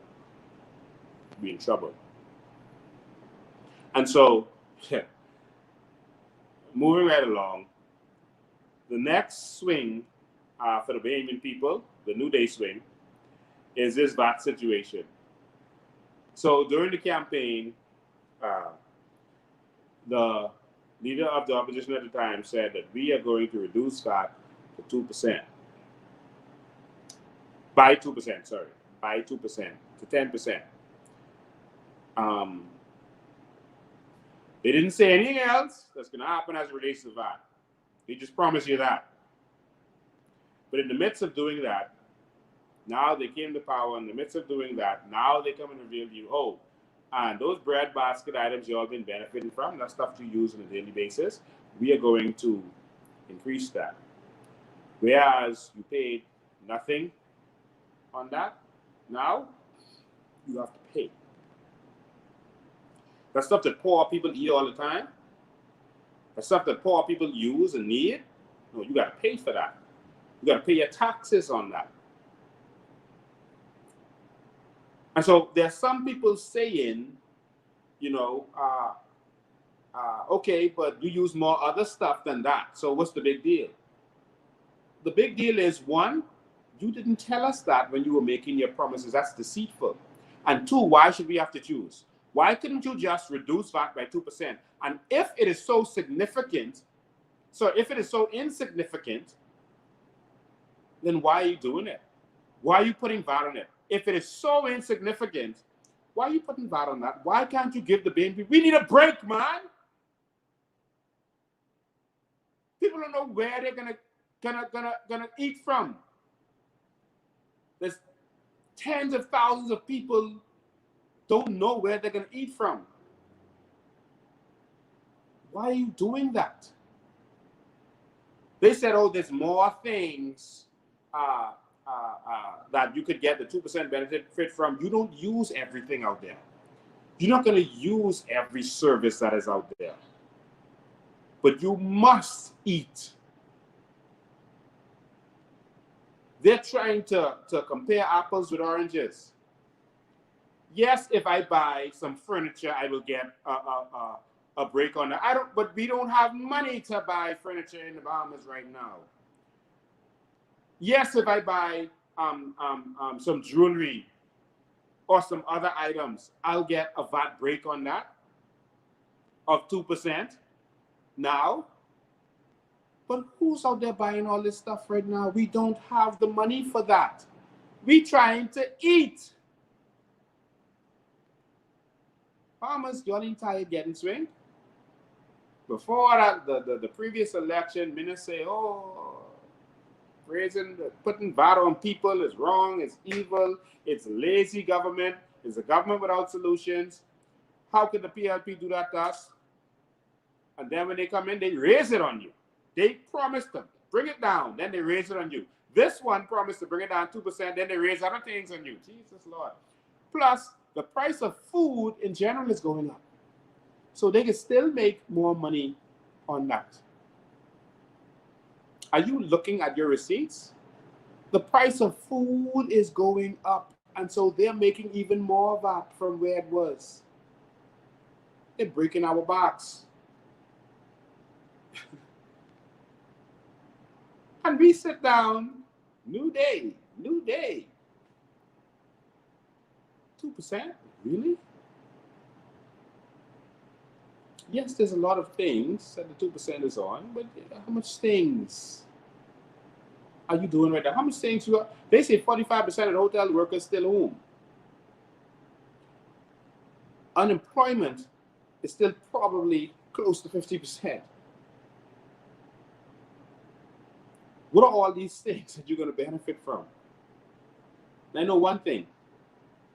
B: We're in trouble. And so, moving right along, the next swing for the Bahamian people, the New Day swing, is this VAT situation. So during the campaign, the leader of the opposition at the time said that we are going to reduce VAT to 2%. By 2%, sorry. By 2% to 10%. They didn't say anything else that's going to happen as it relates to VAT. They just promised you that. But in the midst of doing that, now they came to power. In the midst of doing that, now they come and reveal to you, oh, and those bread basket items you all been benefiting from, that stuff you use on a daily basis, we are going to increase that. Whereas you paid nothing on that, now you have to pay. That stuff that poor people eat all the time, that stuff that poor people use and need, no, you got to pay for that. You got to pay your taxes on that. And so there's some people saying, you know, okay, but you use more other stuff than that. So what's the big deal? The big deal is, one, you didn't tell us that when you were making your promises. That's deceitful. And two, why should we have to choose? Why couldn't you just reduce VAT by 2%? And if it is so significant, so if it is so insignificant, then why are you doing it? Why are you putting VAT on it? If it is so insignificant, why are you putting VAT on that? Why can't you give the baby? We need a break, man. People don't know where they're gonna eat from. There's tens of thousands of people don't know where they're gonna eat from. Why are you doing that? They said, oh, there's more things that you could get the 2% benefit from. You don't use everything out there. You're not going to use every service that is out there. But you must eat. They're trying to compare apples with oranges. Yes, if I buy some furniture, I will get a break on that. But we don't have money to buy furniture in the Bahamas right now. Yes, if I buy some jewelry or some other items, I'll get a VAT break on that of 2% now. But who's out there buying all this stuff right now? We don't have the money for that. We trying to eat. Farmers, y'all ain't tired getting swing. Before that, the previous election, ministers say, oh, putting VAT on people is wrong, it's evil, it's lazy government, it's a government without solutions. How could the PLP do that to us? And then when they come in, they raise it on you. They promised to bring it down, then they raise it on you. This one promised to bring it down 2%, then they raise other things on you. Jesus Lord. Plus, the price of food in general is going up. So they can still make more money on that. Are you looking at your receipts? The price of food is going up, and so they're making even more of that from where it was. They're breaking our backs. And we sit down, new day. 2%? Really? Yes, there's a lot of things that the 2% is on, but how much things are you doing right now? How much things you are? They say 45% of the hotel workers still home. Unemployment is still probably close to 50%. What are all these things that you're going to benefit from? And I know one thing.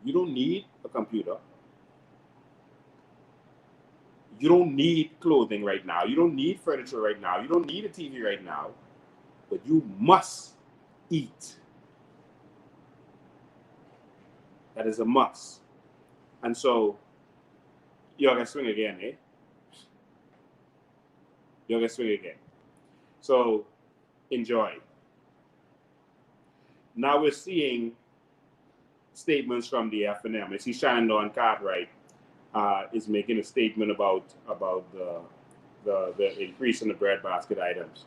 B: You don't need a computer. You don't need clothing right now. You don't need furniture right now. You don't need a TV right now. But you must eat. That is a must. And so, you're going to swing again, eh? You're going to swing again. So, enjoy. Now we're seeing statements from the F&M. I see Shannon Dawn Cartwright is making a statement about the increase in the breadbasket items.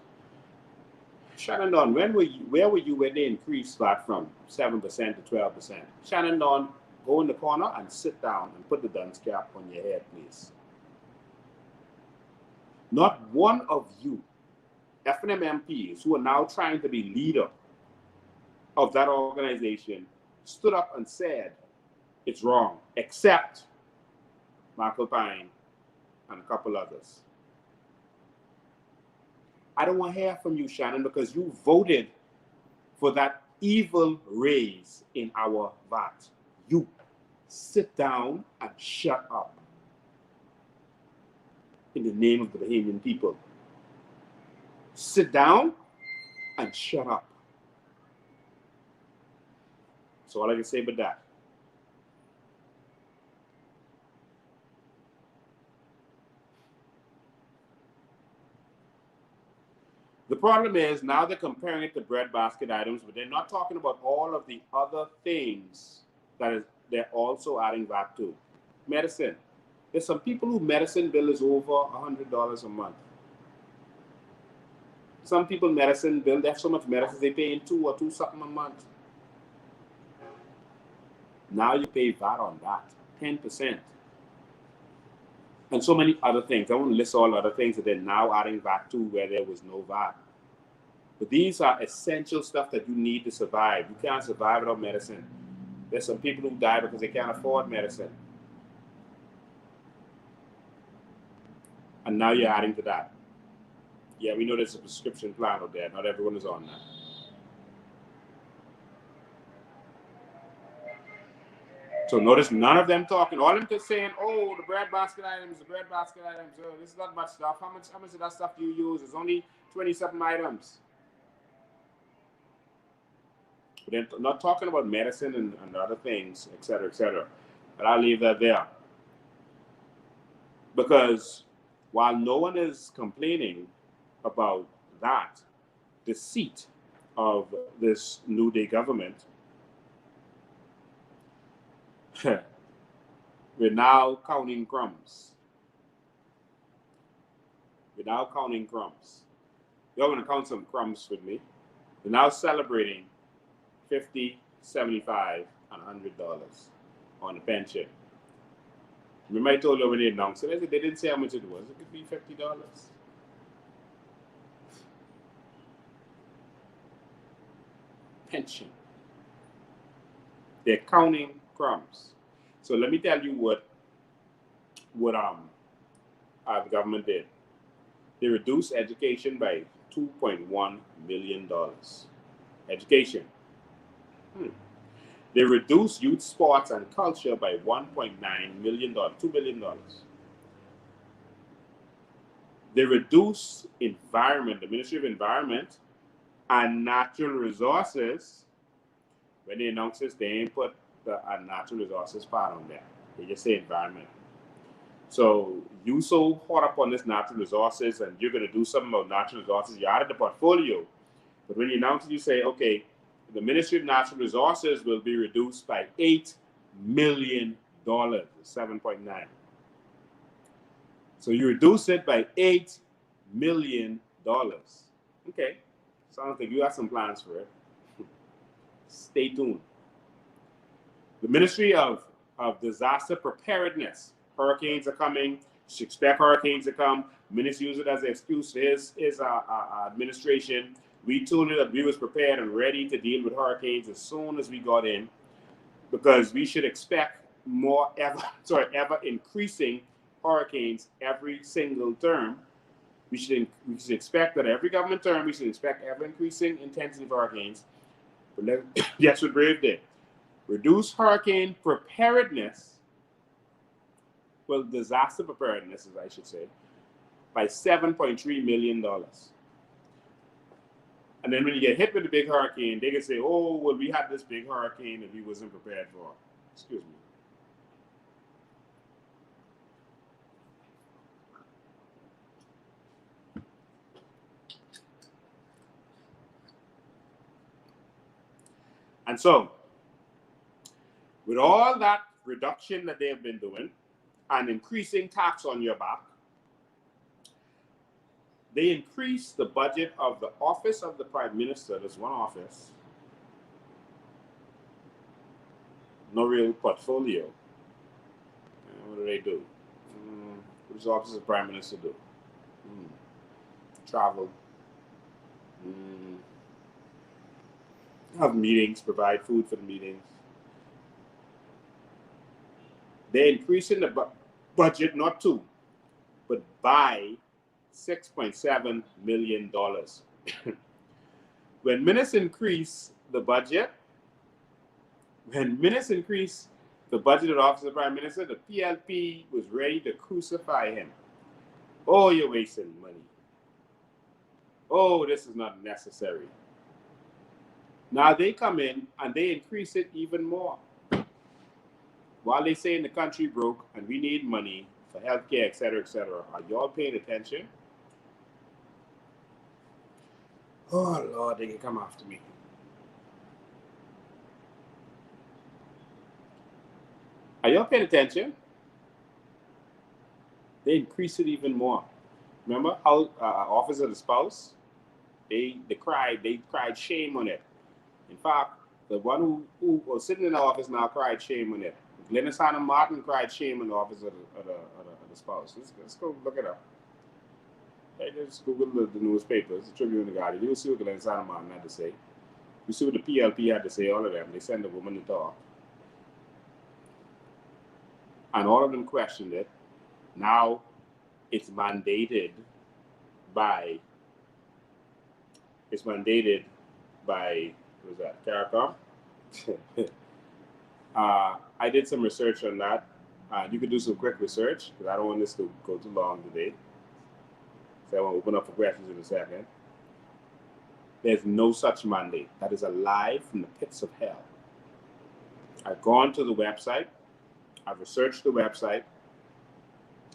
B: Shannon Dawn, where were you when they increased that from 7% to 12%? Shannon Dawn, go in the corner and sit down and put the dunce cap on your head, please. Not one of you F&M MPs who are now trying to be leader of that organization stood up and said it's wrong, except Michael Pine and a couple others. I don't want to hear from you, Shannon, because you voted for that evil raise in our VAT. You sit down and shut up in the name of the Bahamian people. Sit down and shut up. That's all I can say about that. The problem is now they're comparing it to breadbasket items, but they're not talking about all of the other things that they're also adding VAT to. Medicine. There's some people whose medicine bill is over $100 a month. Some people medicine bill, they have so much medicine they pay in $2 or $2 something a month. Now you pay VAT on that, 10%. And so many other things. I won't list all other things that they're now adding VAT to where there was no VAT. But these are essential stuff that you need to survive. You can't survive without medicine. There's some people who die because they can't afford medicine. And now you're adding to that. Yeah, we know there's a prescription plan out there. Not everyone is on that. So notice none of them talking. All of them just saying, oh, the breadbasket items, oh, this is not much stuff. How much of that stuff do you use? It's only 20-something items. But they're not talking about medicine and other things, et cetera, et cetera. But I'll leave that there. Because while no one is complaining about that deceit of this New Day government, we're now counting crumbs. We're now counting crumbs. You're going to count some crumbs with me. We're now celebrating $50, $75, and $100 on the pension. Remember I told you when they announced it, they didn't say how much it was. It could be $50. Pension. They're counting crumbs. So let me tell you what the government did. They reduced education by $2.1 million. Education. They reduced youth sports and culture by $1.9 million, $2 billion. They reduced environment, the Ministry of Environment and Natural Resources. When they announced this, they ain't put the natural resources part on there. They just say environment. So you so hot up on this natural resources and you're going to do something about natural resources, you're out of the portfolio. But when you announce it, you say, okay, the Ministry of Natural Resources will be reduced by $8 million, 7.9. So you reduce it by $8 million. Okay, sounds like you have some plans for it. Stay tuned. The Ministry of Disaster Preparedness. Hurricanes are coming. You should expect hurricanes to come. Minister use it as an excuse for his administration. We told you that we was prepared and ready to deal with hurricanes as soon as we got in, because we should expect ever increasing hurricanes every single term. We should expect that every government term we should expect ever increasing intensity of hurricanes. But that's what Brave did. Reduce hurricane preparedness, well, disaster preparedness, as I should say, by $7.3 million. And then when you get hit with a big hurricane, they can say, oh, well, we had this big hurricane that we wasn't prepared for. Excuse me. And so, with all that reduction that they have been doing and increasing tax on your back, they increased the budget of the Office of the Prime Minister. There's one office, no real portfolio. What do they do? What does the Office of the Prime Minister do? Travel. Have meetings, provide food for the meetings. They're increasing the budget not to, but by $6.7 million. When ministers increase the budget, of the Office of the Prime Minister, the PLP was ready to crucify him. Oh, you're wasting money. Oh, this is not necessary. Now they come in and they increase it even more. While they say in the country broke and we need money for healthcare, etc., etc., are y'all paying attention? Oh, Lord, they can come after me. Are y'all paying attention? They increase it even more. Remember how Office of the Spouse, they cried shame on it. In fact, the one who was sitting in the office now cried shame on it. Glennis Hannah Martin cried shame on the Office of the Spouse. Let's go look it up. Hey, just Google the newspapers, the Tribune and the Guardian. You will see what Glennis Hannah Martin had to say. You see what the PLP had to say, all of them. They send the woman to talk. And all of them questioned it. Now it's mandated by what was that, CARICOM? I did some research on that. You could do some quick research because I don't want this to go too long today. So I want to open up for questions in a second. There's no such mandate. That is a lie from the pits of hell. I've gone to the website. I've researched the website.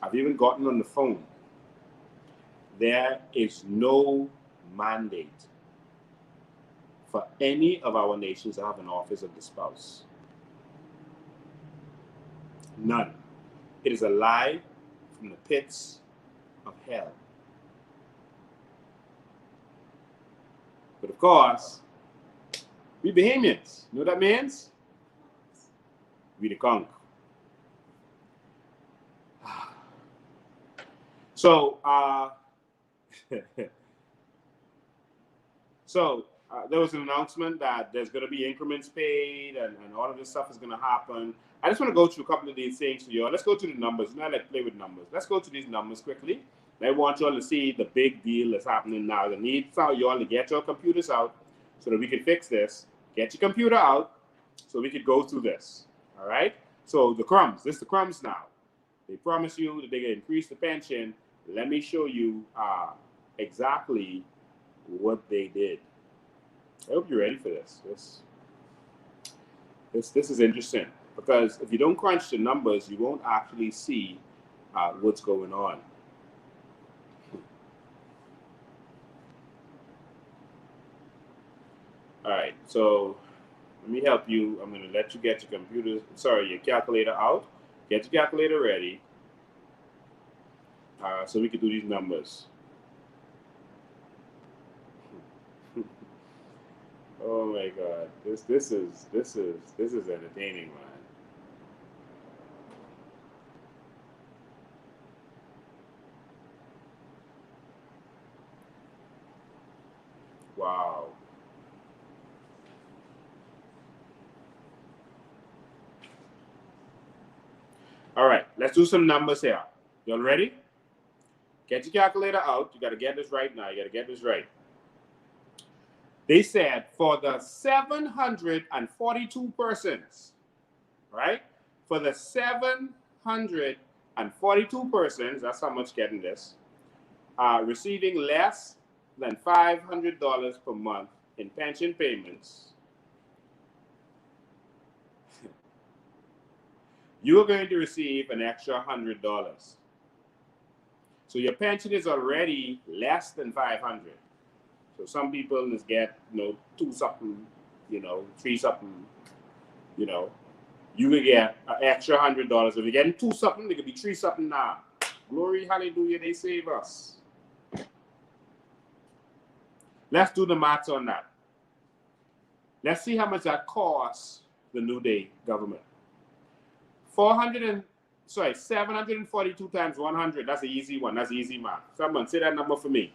B: I've even gotten on the phone. There is no mandate for any of our nations to have an Office of the Spouse. None. It is a lie from the pits of hell. But of course, we Bahamians. You know what that means? We the conk. So, there was an announcement that there's going to be increments paid and all of this stuff is going to happen. I just want to go through a couple of these things for you. Let's go to the numbers. You know, I like play with numbers. Let's go to these numbers quickly. I want you all to see the big deal that's happening now. The need for you all to get your computers out so that we can fix this. Get your computer out so we could go through this. All right? So the crumbs. This is the crumbs now. They promise you that they're going to increase the pension. Let me show you exactly what they did. I hope you're ready for this. This is interesting because if you don't crunch the numbers, you won't actually see what's going on. All right, so let me help you. I'm going to let you get your computer, your calculator out. Get your calculator ready so we can do these numbers. Oh my God, this is entertaining, man. Wow. All right, let's do some numbers here. Y'all ready? Get your calculator out. You got to get this right now. You got to get this right. They said for the 742 persons, right? For the 742 persons, that's how much getting this, receiving less than $500 per month in pension payments, you are going to receive an extra $100. So your pension is already less than 500. So some people just get, 2 something, 3 something, you can get an extra $100. If you're getting 2 something, it could be 3 something now. Glory, hallelujah, they save us. Let's do the maths on that. Let's see how much that costs the New Day government. 742 times 100. That's an easy one. That's easy math. Someone say that number for me.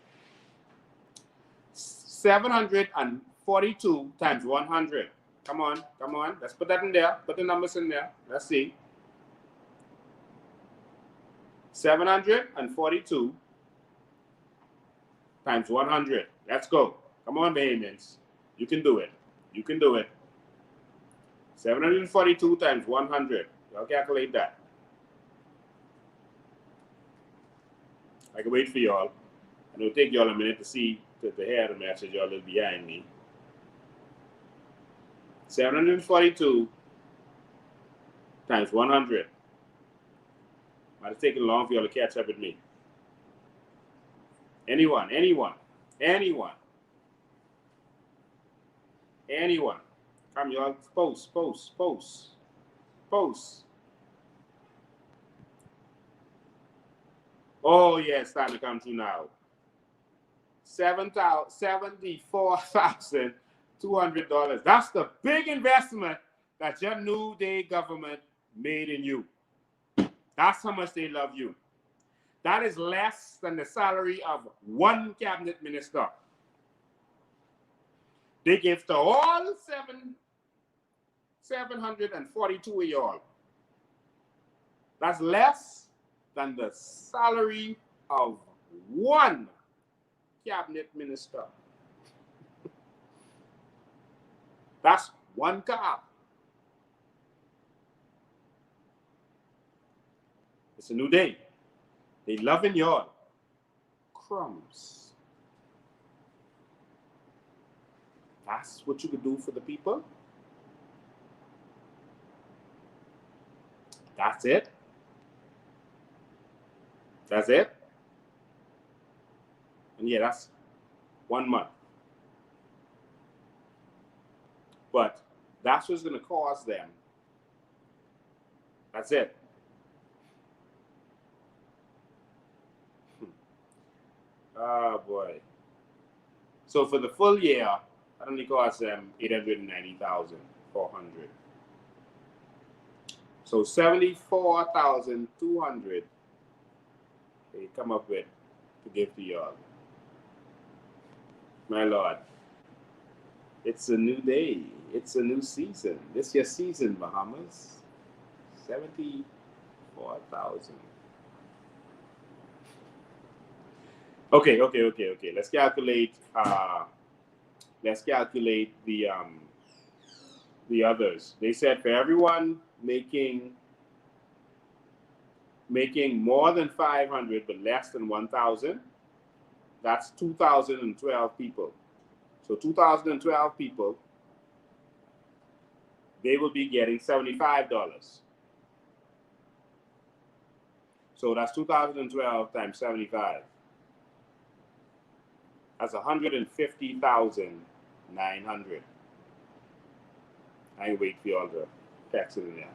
B: 742 times 100. Come on. Let's put that in there. Put the numbers in there. Let's see. 742 times 100. Let's go. Come on, Bahamians. You can do it. 742 times 100. Y'all calculate that. I can wait for y'all. And it'll take y'all a minute to see the head of the message. Y'all is behind me. 742 times 100. Might have taken long for y'all to catch up with me. Anyone? Come, y'all. Post. Oh, yeah, it's starting to come through now. $74,200. That's the big investment that your New Day government made in you. That's how much they love you. That is less than the salary of one cabinet minister. They give to all 742 of y'all. That's less than the salary of one cabinet minister. That's one car. It's a new day. They loving y'all. Crumbs. That's what you could do for the people. That's it. And yeah, that's 1 month. But that's what's going to cost them. That's it. Oh boy. So for the full year, that only cost them $890,400. So $74,200 they come up with to give to y'all. My Lord. It's a new day. It's a new season. This your season, Bahamas. 74,000. Okay. Let's calculate. Let's calculate the others. They said for everyone making more than 500 but less than 1,000, that's 2,012 people. So 2,012 people, they will be getting $75. So that's 2012 times 75. That's 150,900. I ain't wait for y'all to text it in there.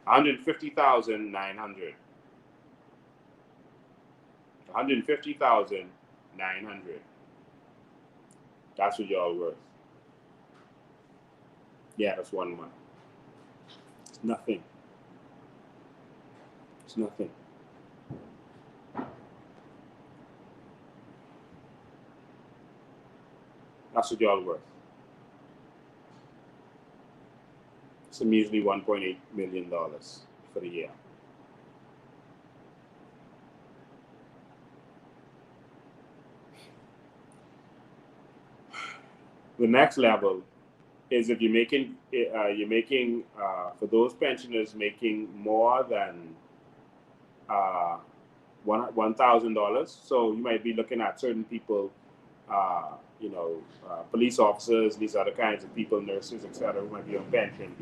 B: 150,900. 150,900. That's what y'all worth. Yeah, that's 1 month. It's nothing. It's nothing. That's what y'all worth. It's usually $1.8 million for the year. The next level is if you're making for those pensioners making more than $1,000. So you might be looking at certain people, police officers, these other kinds of people, nurses, etc., who might be on pension.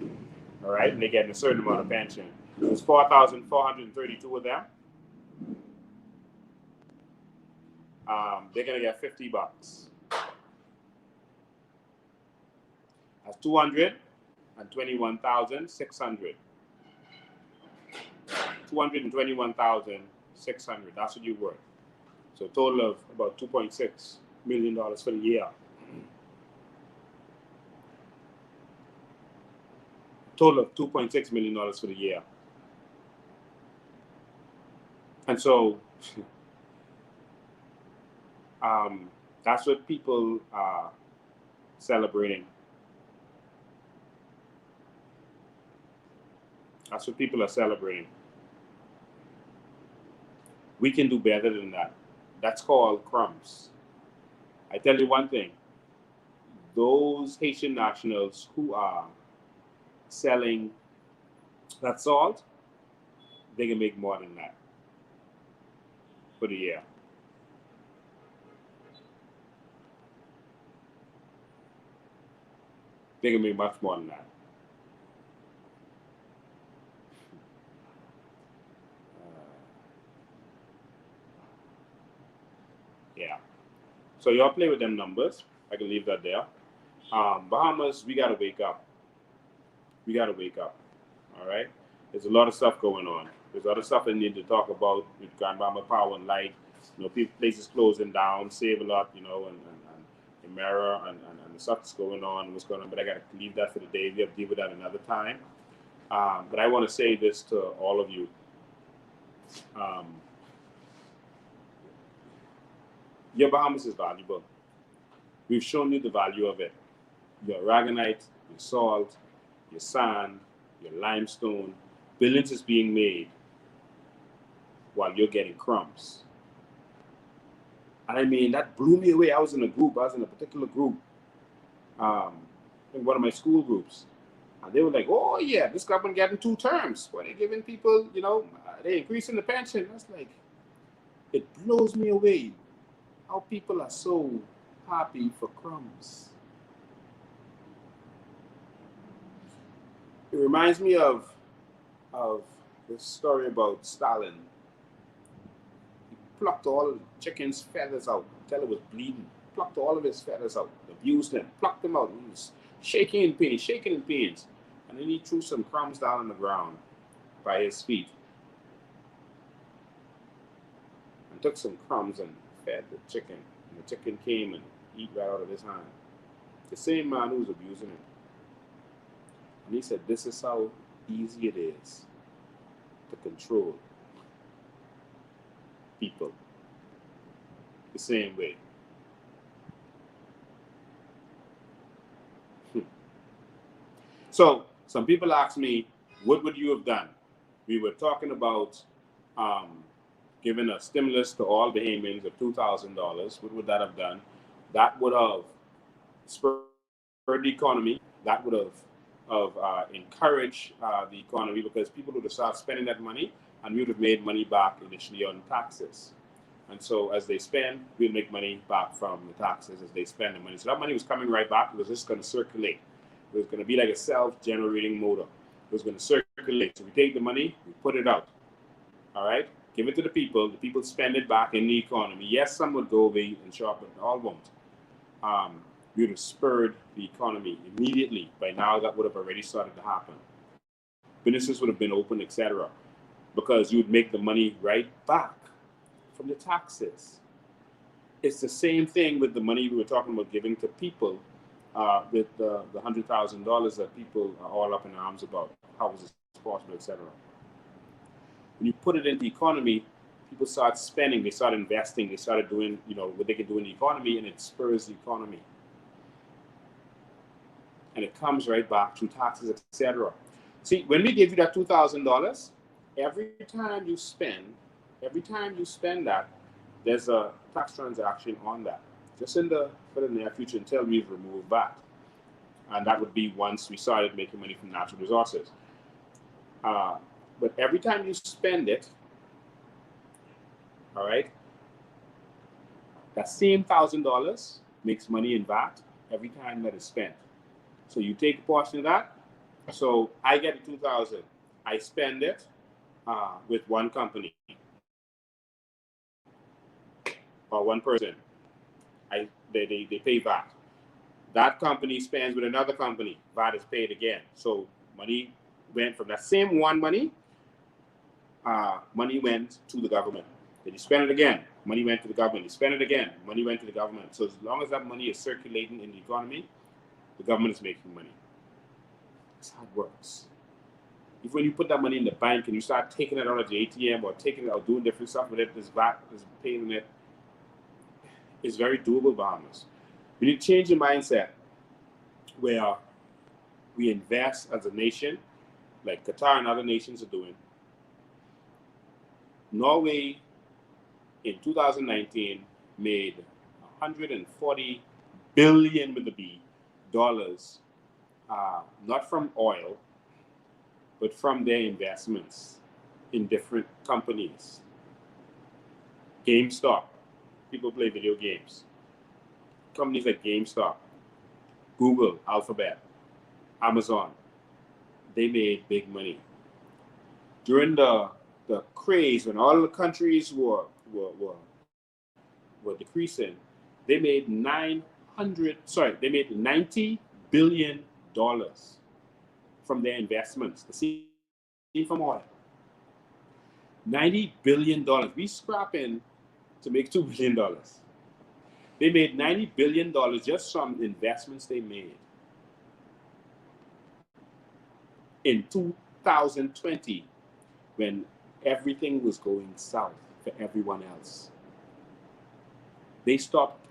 B: All right, and they're getting a certain amount of pension. There's 4,432 of them. They're gonna get $50. That's 221,600. 221,600. That's what you're worth. So a total of about $2.6 million for the year. Total of $2.6 million for the year. And so that's what people are celebrating. That's what people are celebrating. We can do better than that. That's called crumbs. I tell you one thing, those Haitian nationals who are selling that salt, they can make more than that for the year. They can make much more than that. Yeah. So y'all play with them numbers. I can leave that there. Bahamas, we gotta wake up. We gotta wake up. All right. There's a lot of stuff going on. There's other stuff I need to talk about with Grand Bahama Power and Light. Places closing down, Save a Lot, and Emera and the stuff that's going on, what's going on. But I gotta leave that for the day. We have to deal with that another time. But I want to say this to all of you. Your Bahamas is valuable. We've shown you the value of it. Your aragonite, your salt, your sand, your limestone, billions is being made while you're getting crumbs. And I mean, that blew me away. I was in a particular group, in one of my school groups. And they were like, oh yeah, this government getting 2 terms. Why they giving people, they increasing the pension. That's like, it blows me away how people are so happy for crumbs. It reminds me of this story about Stalin. He plucked all the chicken's feathers out until it was bleeding. Plucked all of his feathers out, abused them, plucked them out. He was shaking in pains. And then he threw some crumbs down on the ground by his feet. And took some crumbs and fed the chicken. And the chicken came and ate right out of his hand. The same man who was abusing him. And he said, this is how easy it is to control people. The same way. So, some people ask me, what would you have done? We were talking about giving a stimulus to all Bahamians of $2,000. What would that have done? That would have spurred the economy. That would have encouraged the economy, because people would have started spending that money, and we would have made money back initially on taxes. And so as they spend, we'll make money back from the taxes as they spend the money. So that money was coming right back. It was just going to circulate. It was going to be like a self-generating motor. It was going to circulate. So we take the money, we put it out. All right? Give it to the people spend it back in the economy. Yes, some would go away and shop, but all won't. We would have spurred the economy immediately. By now, that would have already started to happen. Businesses would have been open, etc., because you would make the money right back from the taxes. It's the same thing with the money we were talking about giving to people, with the $100,000 that people are all up in arms about. How is this possible, etc. When you put it in the economy, people start spending, they start investing, they started doing, what they can do in the economy, and it spurs the economy. And it comes right back through taxes, etc. See, when we give you that $2,000, every time you spend that, there's a tax transaction on that, just for the near future until we've removed that. And that would be once we started making money from natural resources. But every time you spend it, all right, that same $1,000 makes money in VAT every time that is spent. So you take a portion of that. So I get the $2,000. I spend it with one company or one person. They pay VAT. That company spends with another company. VAT is paid again. So money went from that same one money. Money went to the government. Then you spend it again. Money went to the government. You spend it again. Money went to the government. So as long as that money is circulating in the economy, the government is making money. That's how it works. If when you put that money in the bank and you start taking it out of the ATM or taking it out, doing different stuff with it, this VAT is paying it. It's very doable, Bahamas. We need to change the mindset where we invest as a nation, like Qatar and other nations are doing. Norway in 2019 made $140 billion with the B dollars, not from oil, but from their investments in different companies. GameStop, people play video games. Companies like GameStop, Google, Alphabet, Amazon, they made big money. During the craze, when all the countries were decreasing, they made $90 billion from their investments. See from oil. $90 billion. We scrapping to make $2 billion. They made $90 billion just from investments they made. In 2020, when everything was going south for everyone else, they stopped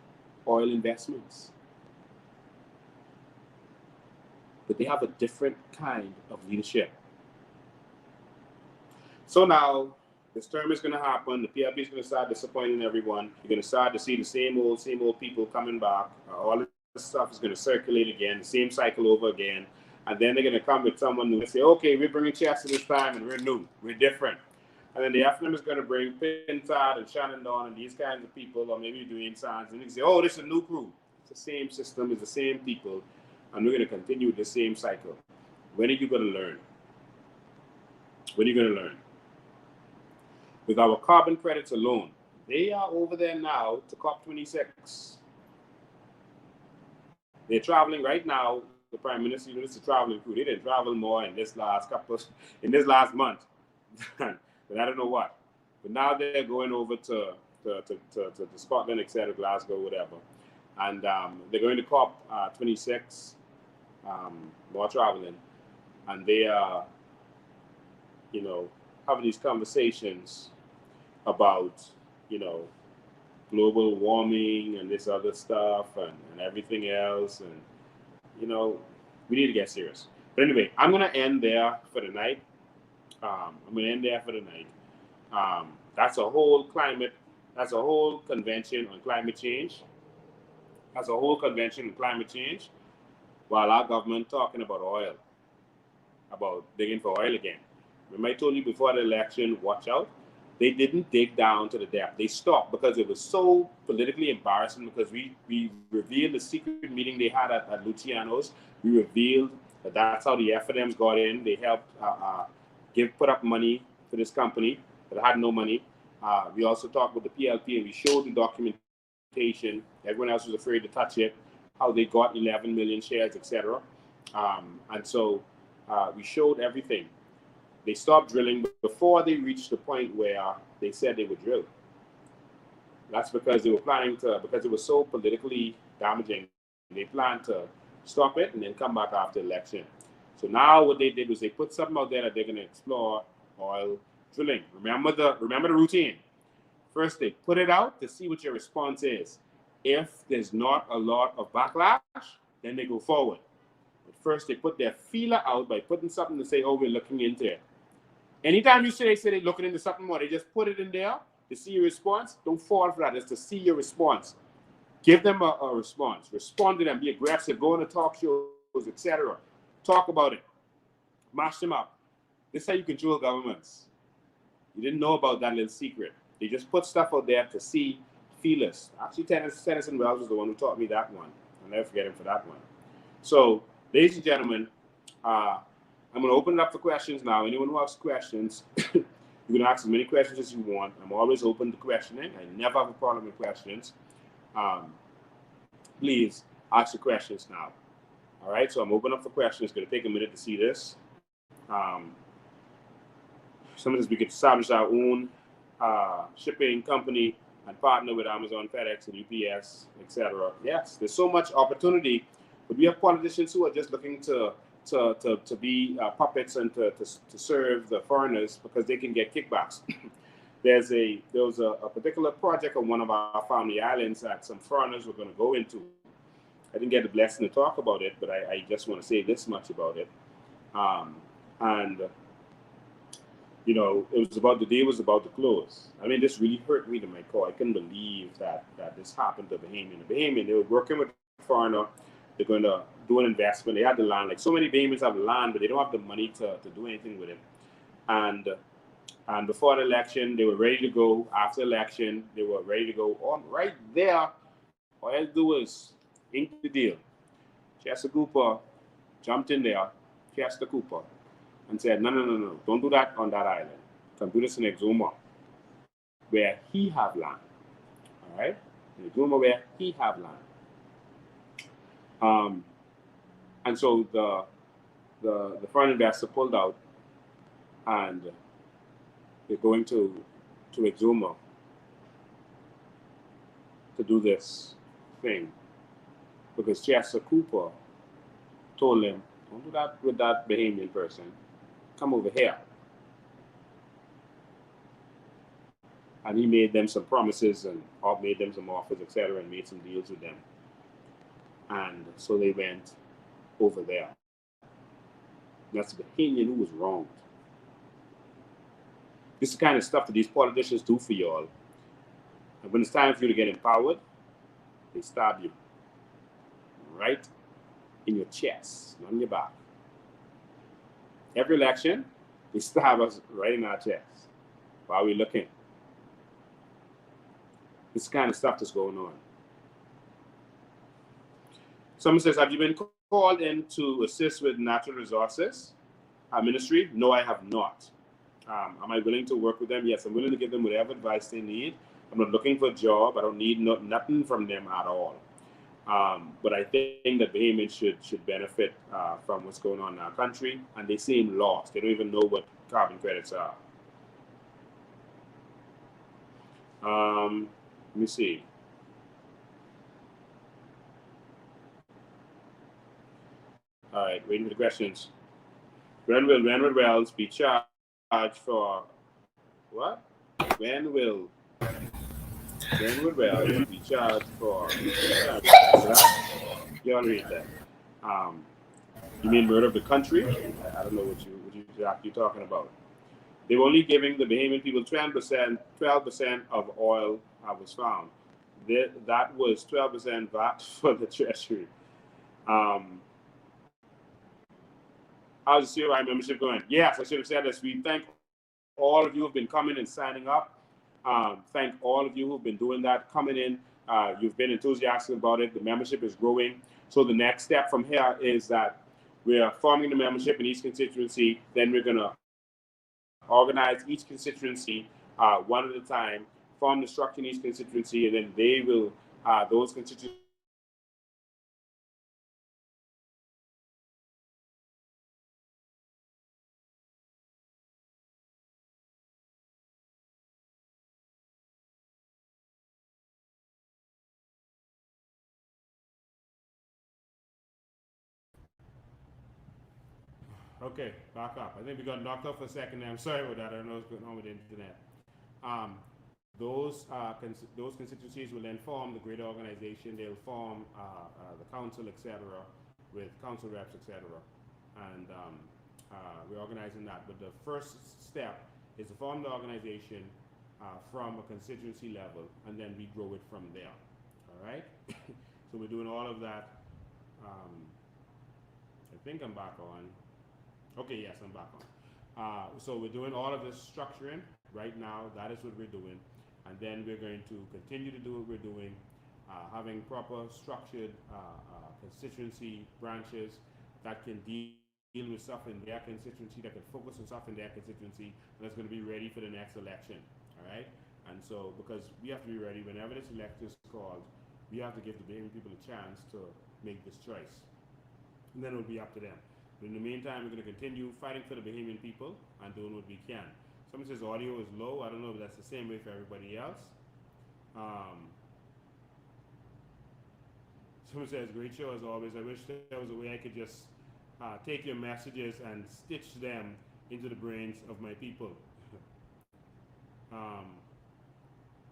B: oil investments. But they have a different kind of leadership. So now, this term is going to happen. The PLP is going to start disappointing everyone. You're going to start to see the same old people coming back. All this stuff is going to circulate again, the same cycle over again. And then they're going to come with someone new and say, okay, we're bringing Chester this time, and we're new, we're different. And then the FNM is going to bring Pintard and Shannon Dawn and these kinds of people, or maybe doing signs, and they say, oh, this is a new crew. It's the same system, it's the same people, and we're going to continue with the same cycle. When are you going to learn? When are you going to learn? With our carbon credits alone, they are over there now to COP26. They're traveling right now. The Prime Minister, this is a traveling crew. They didn't travel more in this last month. But I don't know what. But now they're going over to Scotland, etc., Glasgow, whatever. And they're going to COP26, more traveling. And they are, having these conversations about, global warming and this other stuff and everything else. And, we need to get serious. But anyway, I'm going to end there for the night. That's a whole convention on climate change. While our government talking about oil, about digging for oil again. Remember I told you before the election, watch out. they didn't dig down to the depth. They stopped because it was so politically embarrassing, because we revealed the secret meeting they had at Luciano's. We revealed that that's how the FNMs got in. They helped put up money for this company that had no money. We also talked with the PLP, and we showed the documentation. Everyone else was afraid to touch it, how they got 11 million shares, etc. And so we showed everything. They stopped drilling before they reached the point where they said they would drill. That's because they were planning to, because it was so politically damaging, they planned to stop it and then come back after the election. So now what they did was they put something out there that they're going to explore oil drilling. Remember the routine. First, they put it out to see what your response is. If there's not a lot of backlash, then they go forward. But first, they put their feeler out by putting something to say, oh, we're looking into it. Anytime you say they're looking into something more, they just put it in there to see your response. Don't fall for that. It's to see your response. Give them a response. Respond to them. Be aggressive. Go on the talk shows, etc. Talk about it. Mash them up. This is how you control governments. You didn't know about that little secret. They just put stuff out there to see feelers. Actually, Tennyson Wells was the one who taught me that one. I'll never forget him for that one. So, ladies and gentlemen, I'm going to open it up for questions now. Anyone who has questions, you can ask as many questions as you want. I'm always open to questioning. I never have a problem with questions. Please ask your questions now. All right, so I'm opening up for questions. It's going to take a minute to see this. Some of this, we could establish our own shipping company and partner with Amazon, FedEx, and UPS, etc. Yes, there's so much opportunity, but we have politicians who are just looking to be puppets and to serve the foreigners because they can get kickbacks. There was a particular project on one of our family islands that some foreigners were going to go into. I didn't get the blessing to talk about it, but I just want to say this much about it. And you know, the day was about to close. I mean, this really hurt me to my core. I couldn't believe that this happened to Bahamian. The Bahamian, they were working with a foreigner. They're going to do an investment. They had the land. Like so many Bahamians have land, but they don't have the money to do anything with it. And before the election, they were ready to go. After the election, they were ready to go. On right there, all I had to do was ink the deal. Chester Cooper jumped in there, Chester Cooper, and said, no, don't do that on that island. Come do this in Exuma, where he have land. All right? In Exuma, where he have land. And so the foreign investor pulled out, and they're going to Exuma to do this thing because Chester Cooper told him, don't do that with that Bahamian person. Come over here. And he made them some promises and made them some offers, etc., and made some deals with them. And so they went over there. That's the Bahamian who was wronged. This is the kind of stuff that these politicians do for y'all. And when it's time for you to get empowered, they stab you. Right in your chest, not in your back. Every election, they stab us right in our chest while we're looking. This is the kind of stuff that's going on. Someone says, have you been called in to assist with natural resources ministry? No, I have not. Am I willing to work with them? Yes, I'm willing to give them whatever advice they need. I'm not looking for a job. I don't need nothing from them at all. But I think that Bahamians should benefit from what's going on in our country, and they seem lost. They don't even know what carbon credits are. Let me see. All right, waiting for the questions. When will Wells be charged for what? When will Wells be charged for? You all read that. You mean murder of the country? I don't know what you're talking about. They were only giving the Bahamian people 12% of oil was found. That was 12% VAT for the Treasury. How's the COI membership going? Yes, I should have said this. We thank all of you who've been coming and signing up. Thank all of you who've been doing that, coming in. You've been enthusiastic about it. The membership is growing. So the next step from here is that we are forming the membership in each constituency. Then we're going to organize each constituency one at a time, form the structure in each constituency, and then they will, those constituencies Okay, back up. I think we got knocked off for a second there. I'm sorry about that. I don't know what's going on with the internet. Um, those constituencies will then form the greater organization. They'll form the council, etc., with council reps, etc. And we're organizing that. But the first step is to form the organization from a constituency level, and then we grow it from there. All right? So we're doing all of that. I think I'm back on. Okay, yes, I'm back on. So we're doing all of this structuring right now. That is what we're doing. And then we're going to continue to do what we're doing, having proper structured constituency branches that can deal with stuff in their constituency, that can focus on stuff in their constituency, and that's going to be ready for the next election. All right? And so, because we have to be ready whenever this election is called, we have to give the Bahamian people a chance to make this choice. And then it'll be up to them. But in the meantime, we're going to continue fighting for the Bahamian people and doing what we can. Someone says audio is low. I don't know if that's the same way for everybody else. Someone says, great show as always. I wish there was a way I could just take your messages and stitch them into the brains of my people.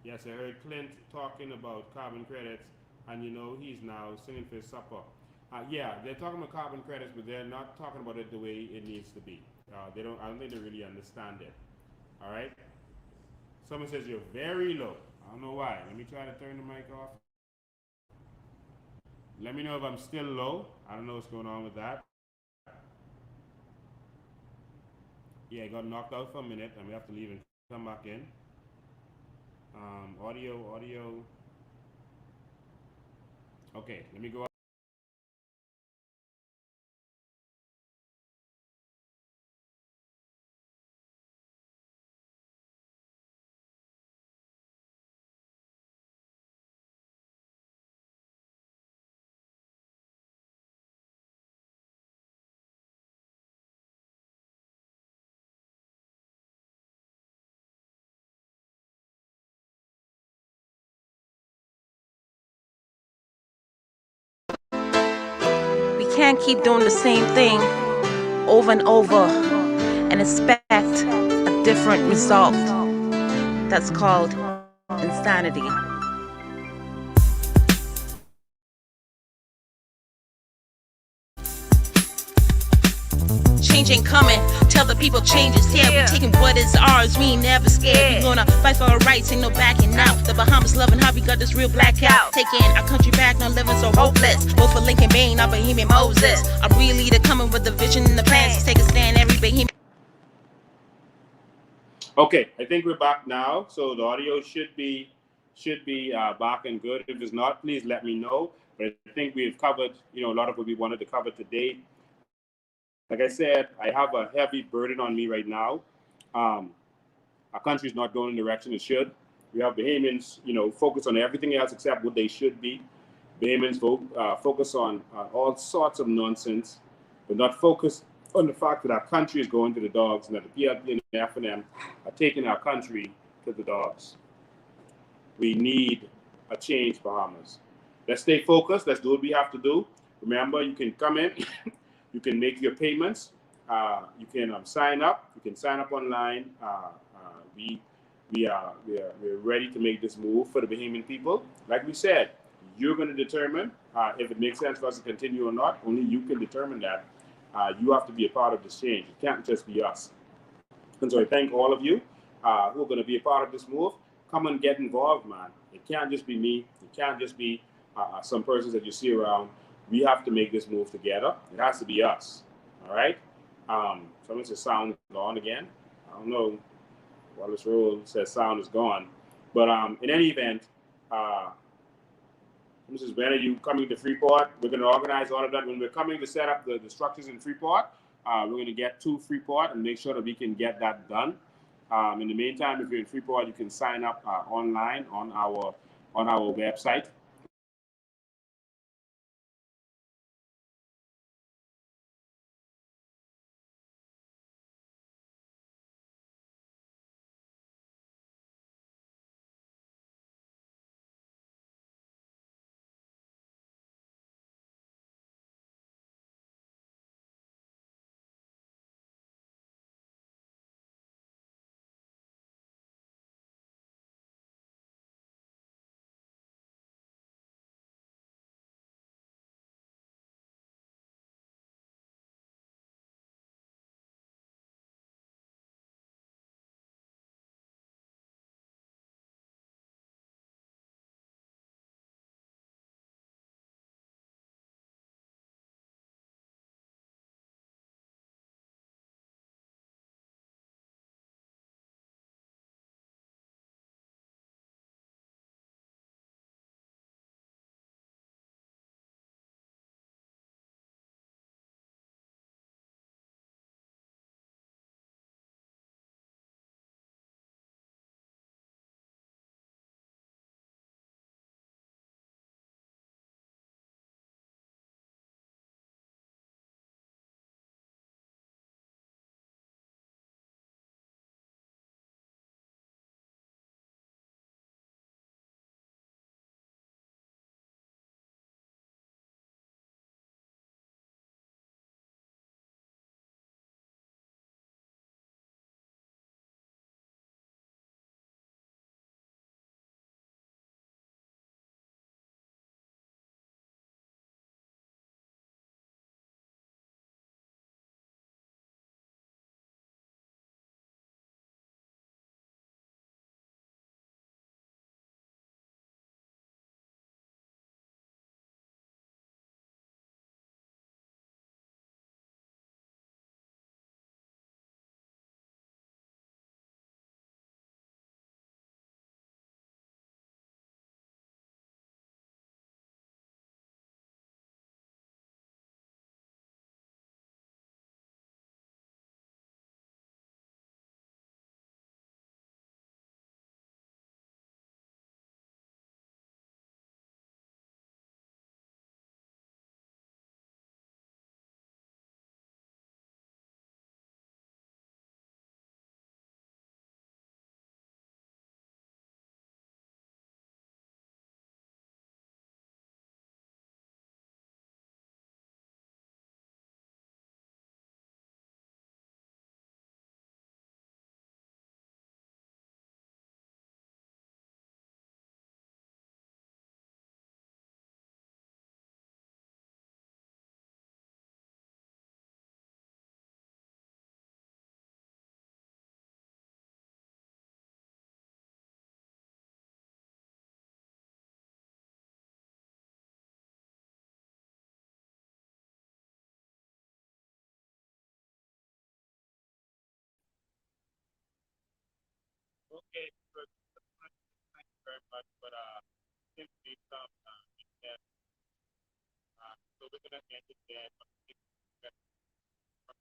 B: Yes, I heard Clint talking about carbon credits, and you know he's now singing for his supper. Yeah, they're talking about carbon credits, but they're not talking about it the way it needs to be. I don't think they really understand it. All right? Someone says you're very low. I don't know why. Let me try to turn the mic off. Let me know if I'm still low. I don't know what's going on with that. Yeah, I got knocked out for a minute, and we have to leave and come back in. Audio. Okay, let me go.
A: We can't keep doing the same thing over and over and expect a different result. That's called insanity. Change ain't coming. Tell the people change is here. We're taking what is ours. We ain't never scared. We gonna fight for our rights. Ain't no backing out. The Bahamas loving how we got this real blackout. Taking our country back, not living so hopeless. Vote for Lincoln Bain, our Bahamian Moses. Our real leader coming with the vision and the plans. Take a stand, every Bahamian.
B: Okay, I think we're back now. So the audio should be back and good. If it's not, please let me know. But I think we've covered, a lot of what we wanted to cover today. Like I said, I have a heavy burden on me right now. Our country is not going in the direction it should. We have Bahamians, focus on everything else except what they should be. Bahamians focus on all sorts of nonsense, but not focus on the fact that our country is going to the dogs and that the PLP and the FNM are taking our country to the dogs. We need a change, Bahamas. Let's stay focused. Let's do what we have to do. Remember, you can come in. You can make your payments. You can sign up. You can sign up online. We're ready to make this move for the Bahamian people. Like we said, you're going to determine if it makes sense for us to continue or not. Only you can determine that. You have to be a part of this change. It can't just be us. And so I thank all of you who are going to be a part of this move. Come and get involved, man. It can't just be me. It can't just be some persons that you see around. We have to make this move together. It has to be us. All right? Someone says sound on again. I don't know. Wallace Rule says sound is gone. But in any event, uh, Mrs. Ben, are you coming to Freeport? We're going to organize all of that. When we're coming to set up the structures in Freeport, we're going to get to Freeport and make sure that we can get that done. In the meantime, if you're in Freeport, you can sign up online on our website. Okay, good. Thank you very much. But seems to be some so we're gonna end it there. From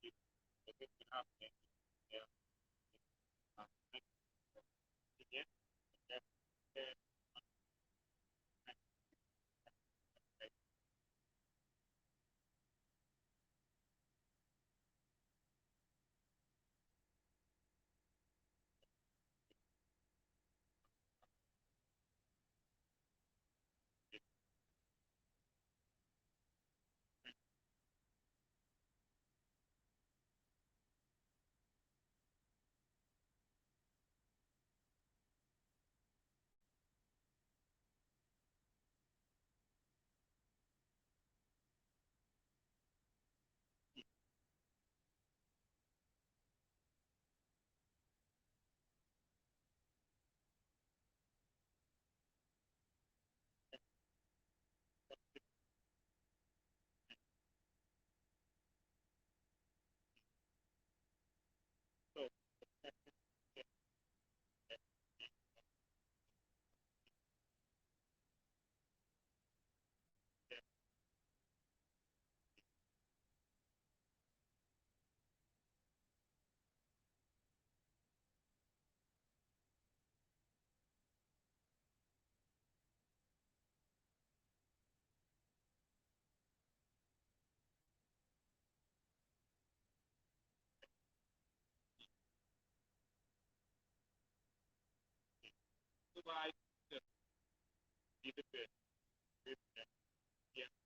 B: you, if it can happen, yeah. Thank you again. And, supervise the bit. Yeah.